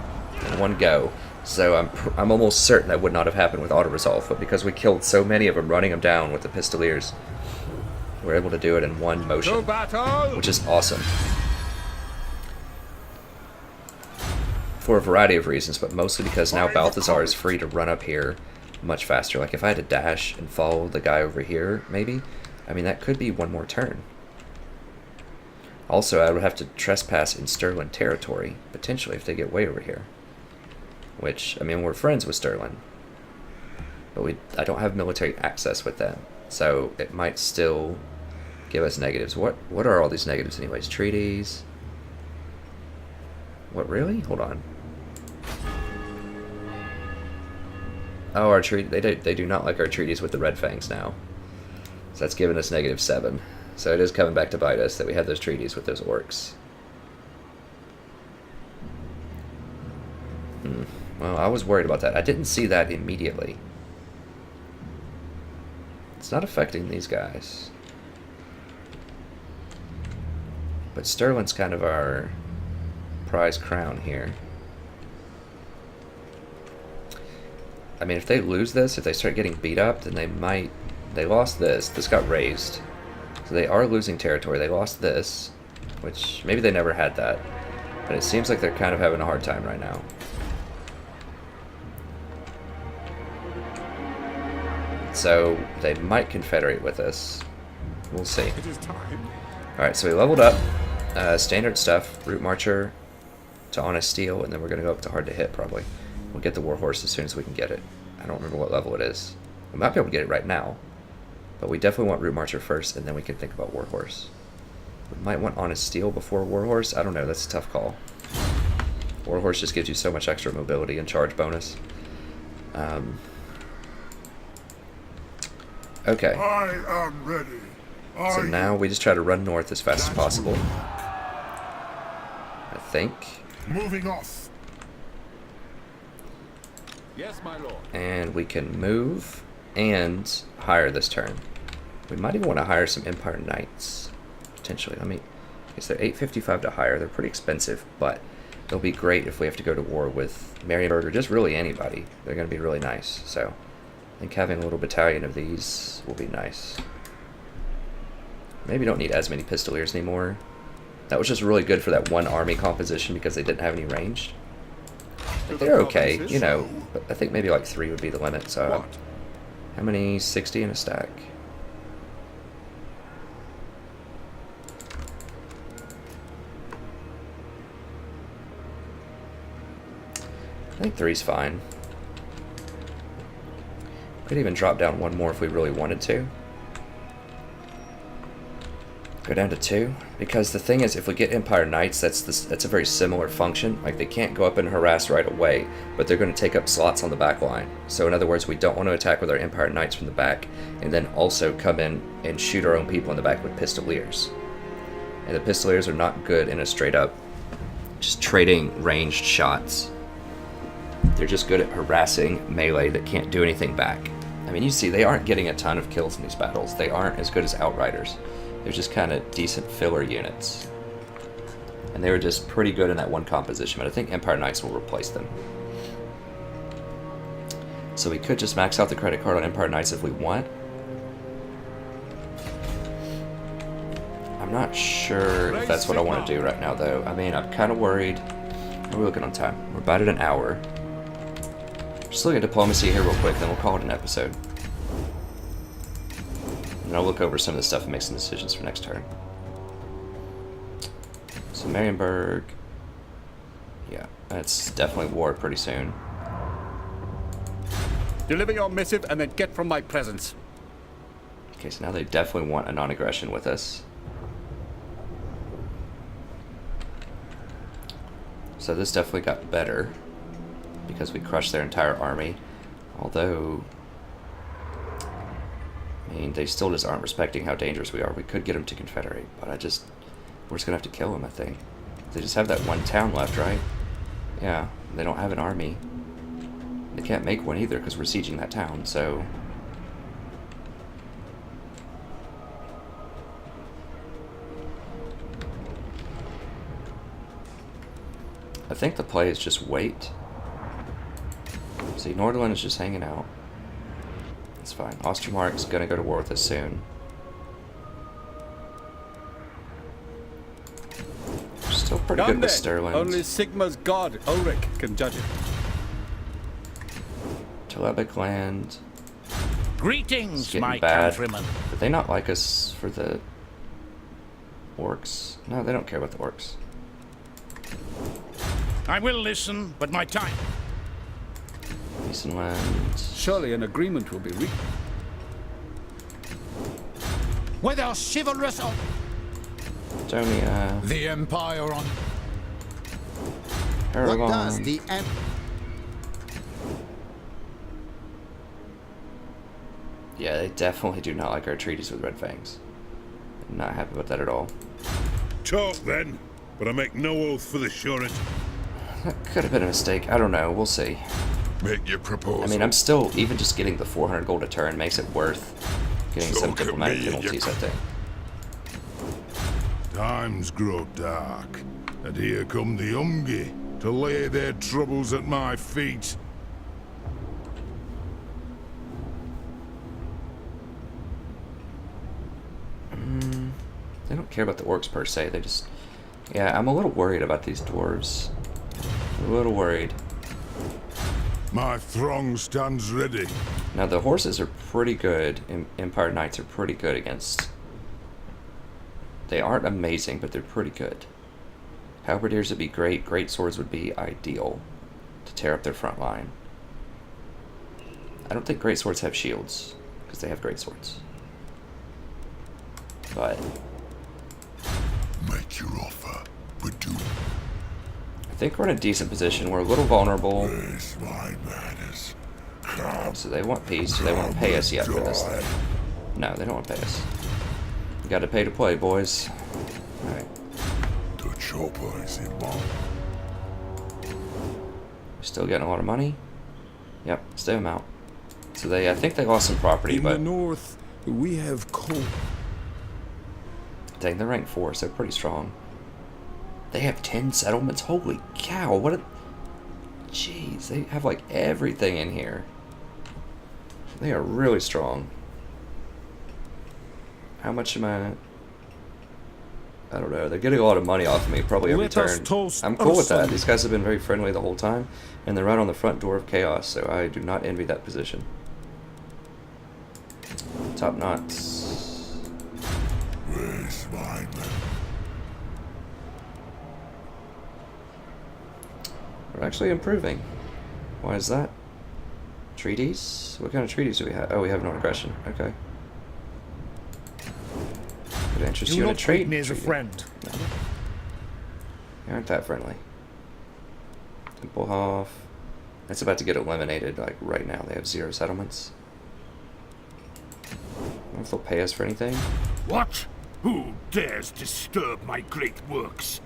in one go. So I'm almost certain that would not have happened with auto-resolve, but because we killed so many of them running them down with the pistoliers, we're able to do it in one motion, which is awesome. For a variety of reasons, but mostly because now Balthasar is free to run up here much faster. Like if I had to dash and follow the guy over here, maybe, I mean, that could be one more turn. Also, I would have to trespass in Sterling territory, potentially, if they get way over here. Which, I mean, we're friends with Sterling. But I don't have military access with them. So, it might still give us negatives. What are all these negatives anyways? Treaties? What, really? Hold on. Oh, our treaty, they do not like our treaties with the Red Fangs now. So that's giving us -7. So it is coming back to bite us that we had those treaties with those orcs. Well, I was worried about that. I didn't see that immediately. It's not affecting these guys. But Sterling's kind of our prize crown here. I mean, if they lose this, if they start getting beat up, then they might... They lost this. This got raised. So they are losing territory. They lost this, which maybe they never had that. But it seems like they're kind of having a hard time right now. So they might confederate with us. We'll see.
It is time.
Alright, so we leveled up. Standard stuff. Root Marcher to Honest Steel, and then we're going to go up to Hard to Hit, probably. We'll get the Warhorse as soon as we can get it. I don't remember what level it is. We might be able to get it right now. But we definitely want Root Marcher first, and then we can think about Warhorse. We might want Honest Steel before Warhorse. I don't know. That's a tough call. Warhorse just gives you so much extra mobility and charge bonus. Okay.
I am ready.
So now we just try to run north as fast as possible. I think.
Moving off.
Yes, my lord.
And we can move and hire this turn. We might even want to hire some Empire Knights. Potentially. I mean, I guess they're 855 to hire. They're pretty expensive, but they'll be great if we have to go to war with Marienburg or just really anybody. They're going to be really nice. So I think having a little battalion of these will be nice. Maybe don't need as many pistoliers anymore. That was just really good for that one army composition because they didn't have any ranged. Like they're okay, you know, but I think maybe like 3 would be the limit. So how many? 60 in a stack. I think 3's fine. Could even drop down 1 more if we really wanted to. Go down to 2, because the thing is, if we get Empire Knights, that's a very similar function. Like, they can't go up and harass right away, but they're going to take up slots on the back line. So in other words, we don't want to attack with our Empire Knights from the back, and then also come in and shoot our own people in the back with Pistoliers. And the Pistoliers are not good in a straight up just trading ranged shots. They're just good at harassing melee that can't do anything back. I mean, you see, they aren't getting a ton of kills in these battles. They aren't as good as Outriders. They're just kind of decent filler units. And they were just pretty good in that one composition, but I think Empire Knights will replace them. So we could just max out the credit card on Empire Knights if we want. I'm not sure if that's what I want to do right now, though. I mean, I'm kind of worried. What are we looking on time? We're about at an hour. Just look at diplomacy here real quick, then we'll call it an episode. And I'll look over some of the stuff and make some decisions for next turn. So Marienburg, yeah, that's definitely war pretty soon.
Deliver your missive and then get from my presence.
Okay, so now they definitely want a non-aggression with us. So this definitely got better because we crushed their entire army. Although, I mean, they still just aren't respecting how dangerous we are. We could get them to confederate, but we're just gonna have to kill them, I think. They just have that one town left, right? Yeah, they don't have an army. They can't make one either because we're sieging that town, so... I think the play is just wait. See, Norderland is just hanging out. It's fine. Ostermark's gonna go to war with us soon. We're still pretty good with Sterling.
Only Sigma's god, Ulrich, can judge it.
Telebic land.
Greetings,
Getting
my
bad.
countrymen.
Did they not like us for the orcs? No, they don't care about the orcs.
I will listen, but my time.
Eastern lands.
Surely an agreement will be reached.
With our chivalrous
Estonia.
the Empire on.
Aragon.
What does the
Yeah, they definitely do not like our treaties with Red Fangs. I'm not happy about that at all.
Talk then, but I make no oath for the surety.
That could have been a mistake. I don't know. We'll see.
Make your proposal.
I mean, I'm still, even just getting the 400 gold a turn makes it worth getting some
Look at
diplomatic
me and your
penalties, I think.
Times grow dark, and here come the Ungi to lay their troubles at my feet.
They don't care about the orcs per se. They just... Yeah, I'm a little worried about these dwarves. A little worried.
My throng stands ready.
Now, the horses are pretty good. Empire Knights are pretty good against... They aren't amazing, but they're pretty good. Halberdiers would be great. Great swords would be ideal to tear up their front line. I don't think great swords have shields, because they have great swords. But...
Make your offer, but do.
I think we're in a decent position. We're a little vulnerable.
Where's my madness? Come.
So they want peace. Do they want to pay us yet for this thing? No, they don't want to pay us. We got to pay to play, boys. Alright.
The chopper is in mount.
Still getting a lot of money. Yep, stay them out. So I think they lost some property,
In the
but
north, we have coal.
dang, they're ranked 4, so pretty strong. They have 10 settlements? Holy cow, what a... Jeez, they have like everything in here. They are really strong. How much am I don't know, they're getting a lot of money off of me, probably every
Let us
turn.
toast
I'm cool
our
with that.
son.
These guys have been very friendly the whole time, and they're right on the front door of chaos, so I do not envy that position. Top knots.
Where's my man?
We're actually improving. Why is that? Treaties? What kind of treaties do we have? Oh, we have non-aggression. Okay. Could interest
Do
you in a
not
trade
treat me as a
treaty.
friend.
No. You aren't that friendly. Templehof. It's about to get eliminated, like, right now. They have 0 settlements. I don't know if they'll pay us for anything.
What? Who dares disturb my great works?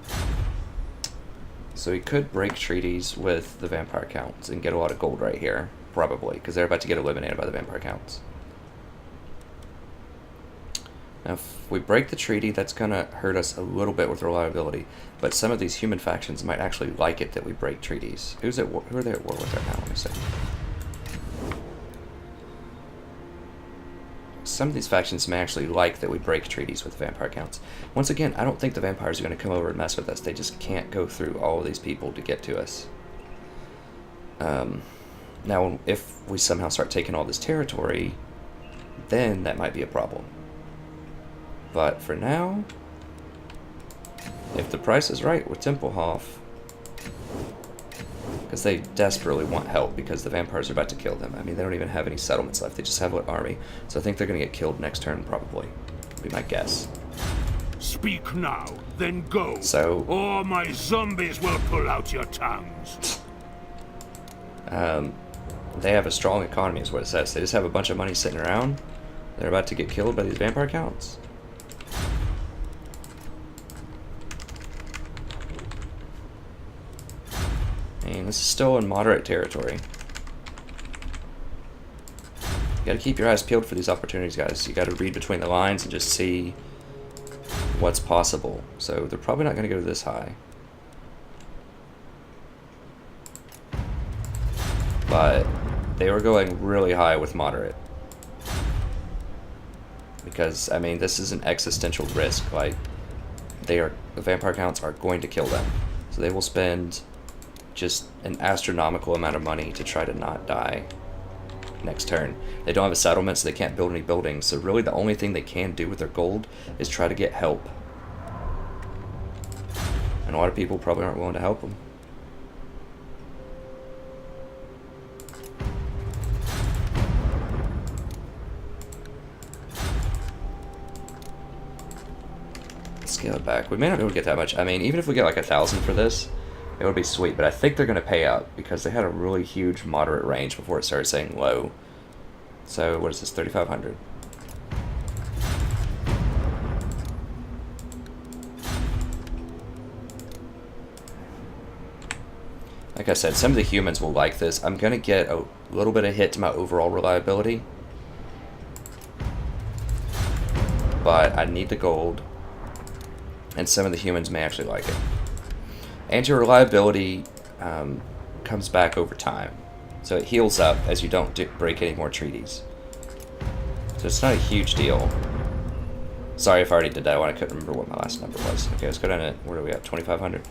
So he could break treaties with the vampire counts and get a lot of gold right here. Probably, because they're about to get eliminated by the vampire counts. Now, if we break the treaty, that's going to hurt us a little bit with reliability. But some of these human factions might actually like it that we break treaties. Who are they at war with right now? Let me see. Some of these factions may actually like that we break treaties with vampire counts. Once again, I don't think the vampires are going to come over and mess with us. They just can't go through all of these people to get to us. Now, if we somehow start taking all this territory, then that might be a problem. But for now, if the price is right with Templehof, because they desperately want help because the vampires are about to kill them. I mean, they don't even have any settlements left. They just have an army. So I think they're going to get killed next turn, probably. Would be my guess.
Speak now, then go.
So,
or my zombies will pull out your tongues.
they have a strong economy is what it says. They just have a bunch of money sitting around. They're about to get killed by these vampire counts. And this is still in moderate territory. You gotta keep your eyes peeled for these opportunities, guys. You gotta read between the lines and just see what's possible. So they're probably not gonna go this high. But they were going really high with moderate. Because, I mean, this is an existential risk. Like, the vampire counts are going to kill them. So they will spend just an astronomical amount of money to try to not die next turn. They don't have a settlement, so they can't build any buildings. So really the only thing they can do with their gold is try to get help. And a lot of people probably aren't willing to help them. Scale it back. We may not be able to get that much. I mean, even if we get like 1,000 for this, it would be sweet, but I think they're going to pay out because they had a really huge moderate range before it started saying low. So, what is this, 3,500? Like I said, some of the humans will like this. I'm going to get a little bit of hit to my overall reliability. But I need the gold. And some of the humans may actually like it. And your reliability comes back over time. So it heals up as you don't break any more treaties. So it's not a huge deal. Sorry if I already did that one. I couldn't remember what my last number was. Okay, let's go down to, where are we at? 2,500.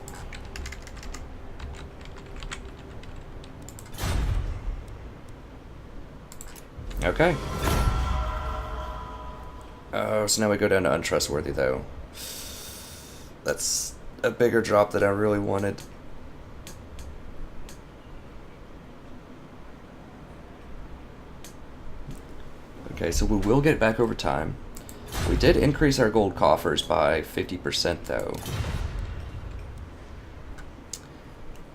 Okay. So now we go down to untrustworthy, though. That's a bigger drop than I really wanted. Okay, so we will get it back over time. We did increase our gold coffers by 50% though.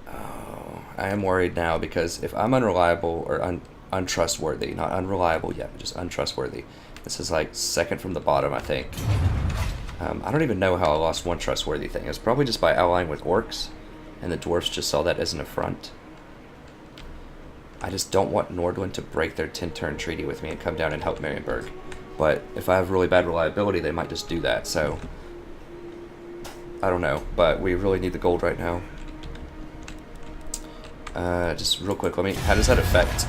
Oh, I am worried now because if I'm unreliable or untrustworthy, not unreliable yet, but just untrustworthy. This is like second from the bottom, I think. I don't even know how I lost one trustworthy thing. It was probably just by allying with orcs, and the dwarves just saw that as an affront. I just don't want Nordland to break their 10-turn treaty with me and come down and help Marienburg. But if I have really bad reliability, they might just do that, so I don't know. But we really need the gold right now. Just real quick, how does that affect...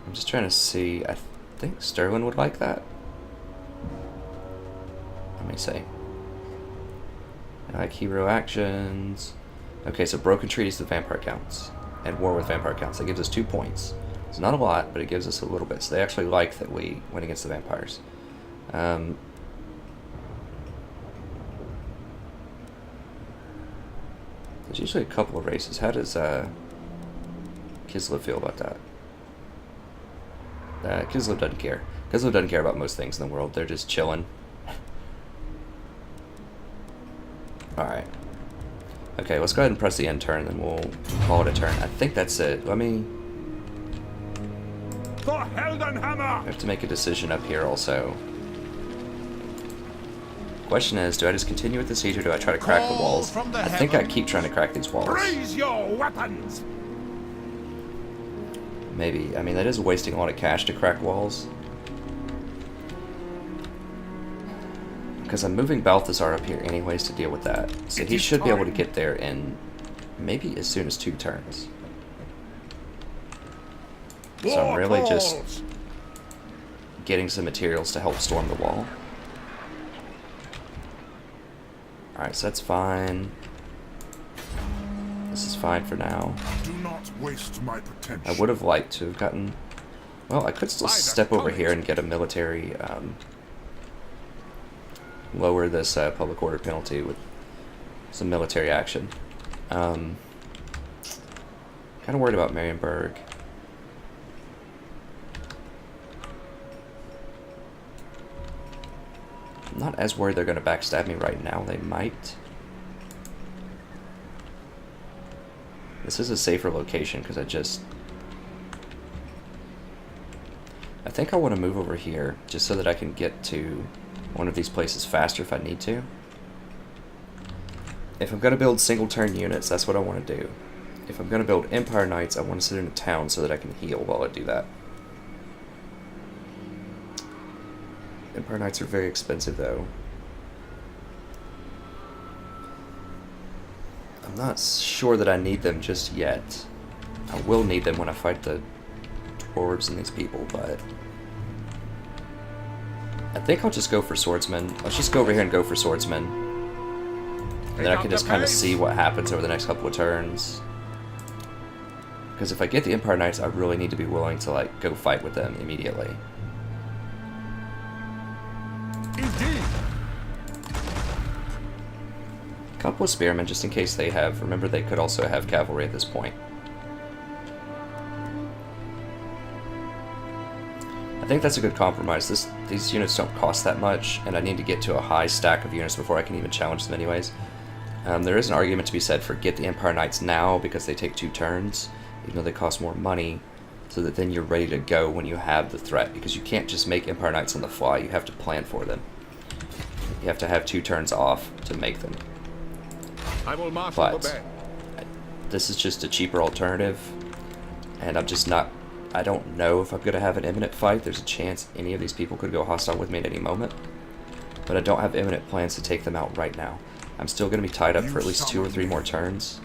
I'm just trying to see. I think Sterling would like that. Let me see. I like hero actions. Okay, so broken treaties with vampire counts. And war with vampire counts. That gives us 2 points. It's not a lot, but it gives us a little bit. So they actually like that we win against the vampires. There's usually a couple of races. How does Kislev feel about that? Kislev doesn't care. Kislev doesn't care about most things in the world. They're just chilling. Alright. Okay, let's go ahead and press the end turn, and then we'll call it a turn. I think that's it. Let me...
For Heldenhammer!
I have to make a decision up here also. Question is, do I just continue with the siege, or do I try to crack the
Call
walls?
from the
I think I
heavens.
keep trying to crack these walls.
Raise your weapons!
Maybe. I mean, that is wasting a lot of cash to crack walls. Because I'm moving Balthazar up here anyways to deal with that. So he should be able to get there in maybe as soon as 2 turns. So I'm really just getting some materials to help storm the wall. Alright, so that's fine. This is fine for now.
Do not waste my potential.
I would have liked to have gotten... Well, I could still step over here and get a military... lower this public order penalty with some military action. Kind of worried about Marienburg. I'm not as worried they're going to backstab me right now. They might. This is a safer location because I think I want to move over here just so that I can get to one of these places faster if I need to. If I'm going to build single turn units, that's what I want to do. If I'm going to build Empire Knights, I want to sit in a town so that I can heal while I do that. Empire Knights are very expensive though. I'm not sure that I need them just yet. I will need them when I fight the dwarves and these people, but... I think I'll just go for swordsman. Let's just go over here and go for swordsman. And then I can just kind of see what happens over the next couple of turns. Because if I get the Empire Knights, I really need to be willing to like go fight with them immediately.
Indeed!
Couple of spearmen just in case they have. Remember, they could also have cavalry at this point. I think that's a good compromise. These units don't cost that much, and I need to get to a high stack of units before I can even challenge them anyways. There is an argument to be said for get the Empire Knights now because they take 2 turns, even though they cost more money, so that then you're ready to go when you have the threat, because you can't just make Empire Knights on the fly, you have to plan for them. You have to have 2 turns off to make them.
I will marshal the
But
band.
this is just a cheaper alternative, and I'm just not... I don't know if I'm going to have an imminent fight. There's a chance any of these people could go hostile with me at any moment. But I don't have imminent plans to take them out right now. I'm still going to be tied up for at least 2 or 3 more turns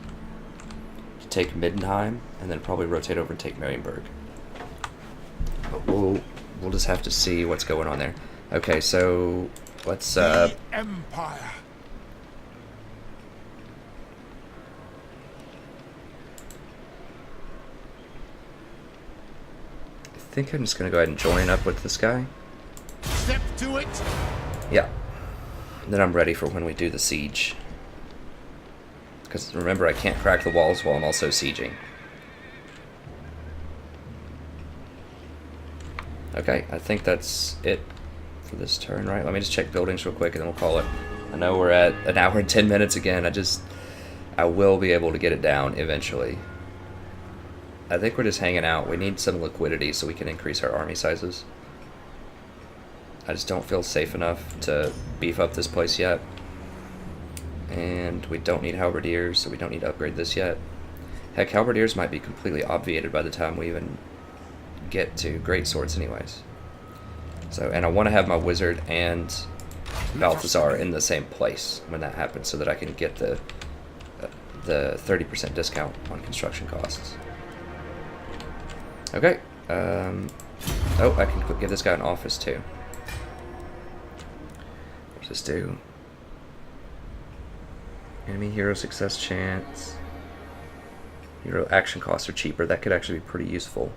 to take Middenheim, and then probably rotate over and take Marienburg. But we'll just have to see what's going on there. Okay, so let's...
The Empire.
I think I'm just going to go ahead and join up with this guy.
Step to it.
Yeah. And then I'm ready for when we do the siege. Because remember, I can't crack the walls while I'm also sieging. Okay, I think that's it for this turn, right? Let me just check buildings real quick and then we'll call it. I know we're at 1 hour and 10 minutes again. I will be able to get it down eventually. I think we're just hanging out. We need some liquidity so we can increase our army sizes. I just don't feel safe enough to beef up this place yet. And we don't need halberdiers, so we don't need to upgrade this yet. Heck, halberdiers might be completely obviated by the time we even get to greatswords anyways. So, and I want to have my wizard and Balthazar in the same place when that happens so that I can get the 30% discount on construction costs. Okay. Oh, I can give this guy an office too. What's this do? Enemy hero success chance. Hero action costs are cheaper. That could actually be pretty useful.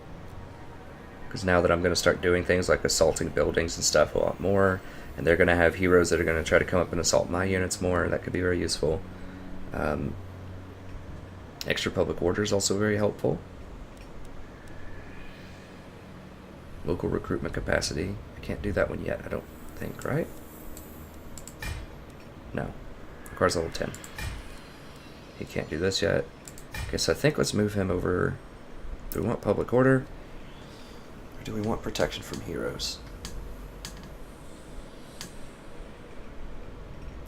Because now that I'm going to start doing things like assaulting buildings and stuff a lot more, and they're going to have heroes that are going to try to come up and assault my units more, that could be very useful. Extra public order is also very helpful. Local recruitment capacity. I can't do that one yet, I don't think, right? No. Requires level 10. He can't do this yet. Okay, so I think let's move him over. Do we want public order? Or do we want protection from heroes?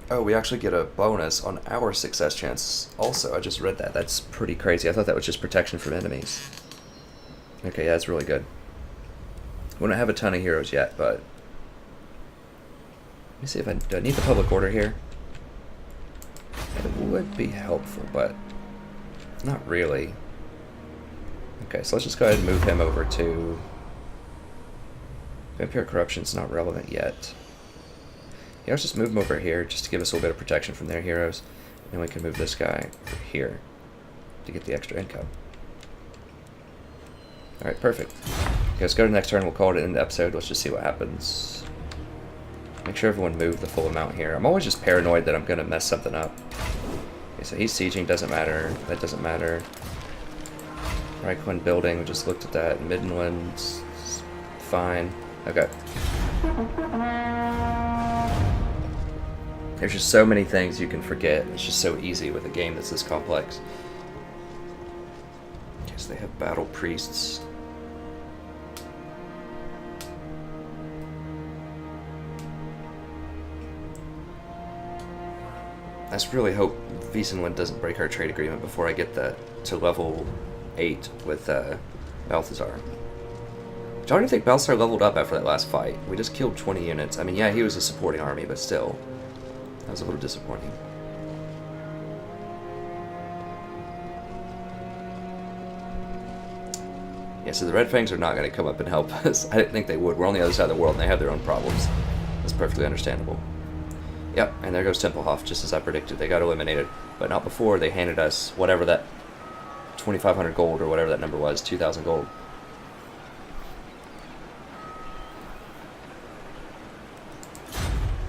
Oh, we actually get a bonus on our success chance. Also, I just read that. That's pretty crazy. I thought that was just protection from enemies. Okay, yeah, that's really good. We don't have a ton of heroes yet, but... Let me see if do I need the public order here? It would be helpful, but not really. Okay, so let's just go ahead and move him over to... Vampire Corruption's not relevant yet. Yeah, let's just move him over here just to give us a little bit of protection from their heroes. And we can move this guy over here to get the extra income. Alright, perfect. Okay, let's go to the next turn. We'll call it an end episode. Let's just see what happens. Make sure everyone moved the full amount here. I'm always just paranoid that I'm going to mess something up. Okay, so he's sieging. Doesn't matter. That doesn't matter. Reichland building. We just looked at that. Midland's fine. Okay. There's just so many things you can forget. It's just so easy with a game that's this complex. Okay, so they have battle priests. I just really hope Wiesenland doesn't break our trade agreement before I get that to level 8 with Balthazar. I don't even think Balthazar leveled up after that last fight. We just killed 20 units. I mean, yeah, he was a supporting army, but still. That was a little disappointing. Yeah, so the Red Fangs are not going to come up and help us. I didn't think they would. We're on the other side of the world, and they have their own problems. That's perfectly understandable. Yep, and there goes Tempelhof, just as I predicted. They got eliminated, but not before they handed us whatever that 2,500 gold, or whatever that number was, 2,000 gold.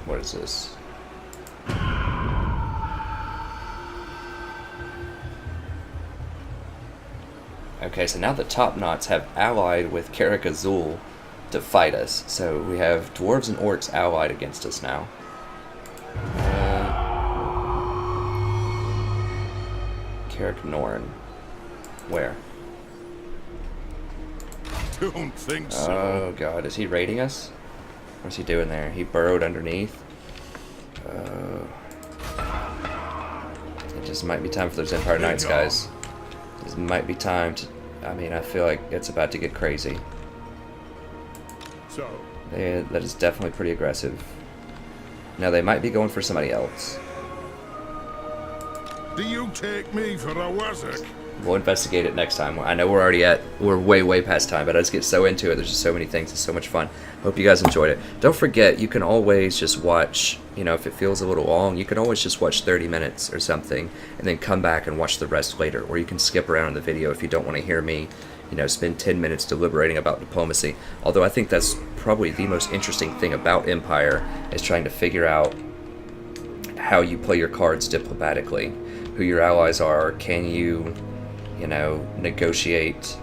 What is this? Okay, so now the Top Knots have allied with Karak Azul to fight us. So we have Dwarves and Orcs allied against us now. Karak Norn. Where?
Don't think so.
Oh god, is he raiding us? What's he doing there? He burrowed underneath. It just might be time for those Empire Knights, guys. This might be time to... I mean, I feel like it's about to get crazy.
So,
That is definitely pretty aggressive. Now, they might be going for somebody else.
do you take me for a wazzock?
We'll investigate it next time. I know we're way past time, but I just get so into it. There's just so many things. It's so much fun. Hope you guys enjoyed it. Don't forget, you can always just watch, you know, if it feels a little long, you can always just watch 30 minutes or something, and then come back and watch the rest later. Or you can skip around in the video if you don't want to hear me, you know, spend 10 minutes deliberating about diplomacy. Although I think that's probably the most interesting thing about Empire, is trying to figure out how you play your cards diplomatically, who your allies are, can you know, negotiate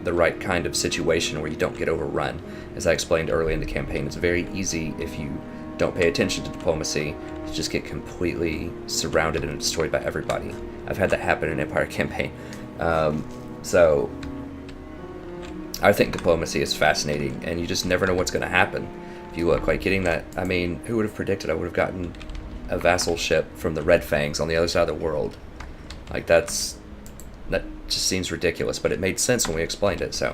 the right kind of situation where you don't get overrun. As I explained early in the campaign, it's very easy if you don't pay attention to diplomacy to just get completely surrounded and destroyed by everybody. I've had that happen in Empire campaign. So I think diplomacy is fascinating, and you just never know what's going to happen. If you look, like getting that, I mean, who would have predicted I would have gotten a vassal ship from the Red Fangs on the other side of the world? Like, that just seems ridiculous, but it made sense when we explained it. So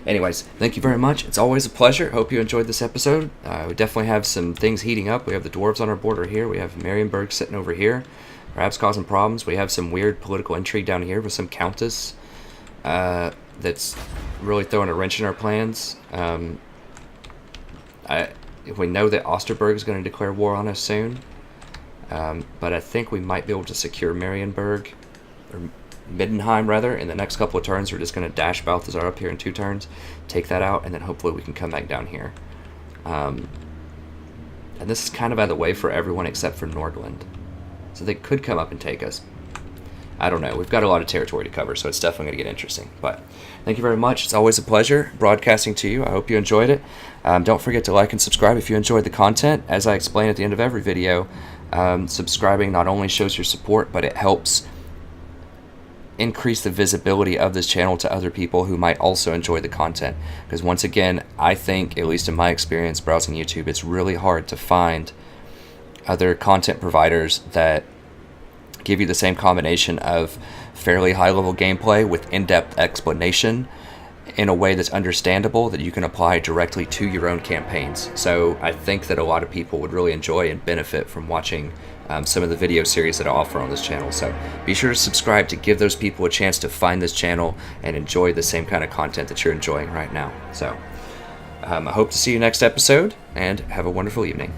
anyways, thank you very much. It's always a pleasure. Hope you enjoyed this episode. We definitely have some things heating up. We have the dwarves on our border here. We have Marienburg sitting over here, perhaps causing problems. We have some weird political intrigue down here with some countess that's really throwing a wrench in our plans. We know that Osterburg is going to declare war on us soon, but I think we might be able to secure Marienburg, or Middenheim rather, in the next couple of turns. We're just going to dash Balthazar up here in 2 turns, take that out, and then hopefully we can come back down here. And this is kind of out of the way for everyone except for Nordland, so they could come up and take us. I don't know. We've got a lot of territory to cover, so it's definitely going to get interesting. But thank you very much. It's always a pleasure broadcasting to you. I hope you enjoyed it. Don't forget to like and subscribe if you enjoyed the content. As I explain at the end of every video, subscribing not only shows your support, but it helps increase the visibility of this channel to other people who might also enjoy the content. Because once again, I think, at least in my experience browsing YouTube, it's really hard to find other content providers that give you the same combination of fairly high-level gameplay with in-depth explanation in a way that's understandable that you can apply directly to your own campaigns. So I think that a lot of people would really enjoy and benefit from watching some of the video series that I offer on this channel. So be sure to subscribe to give those people a chance to find this channel and enjoy the same kind of content that you're enjoying right now. So I hope to see you next episode, and have a wonderful evening.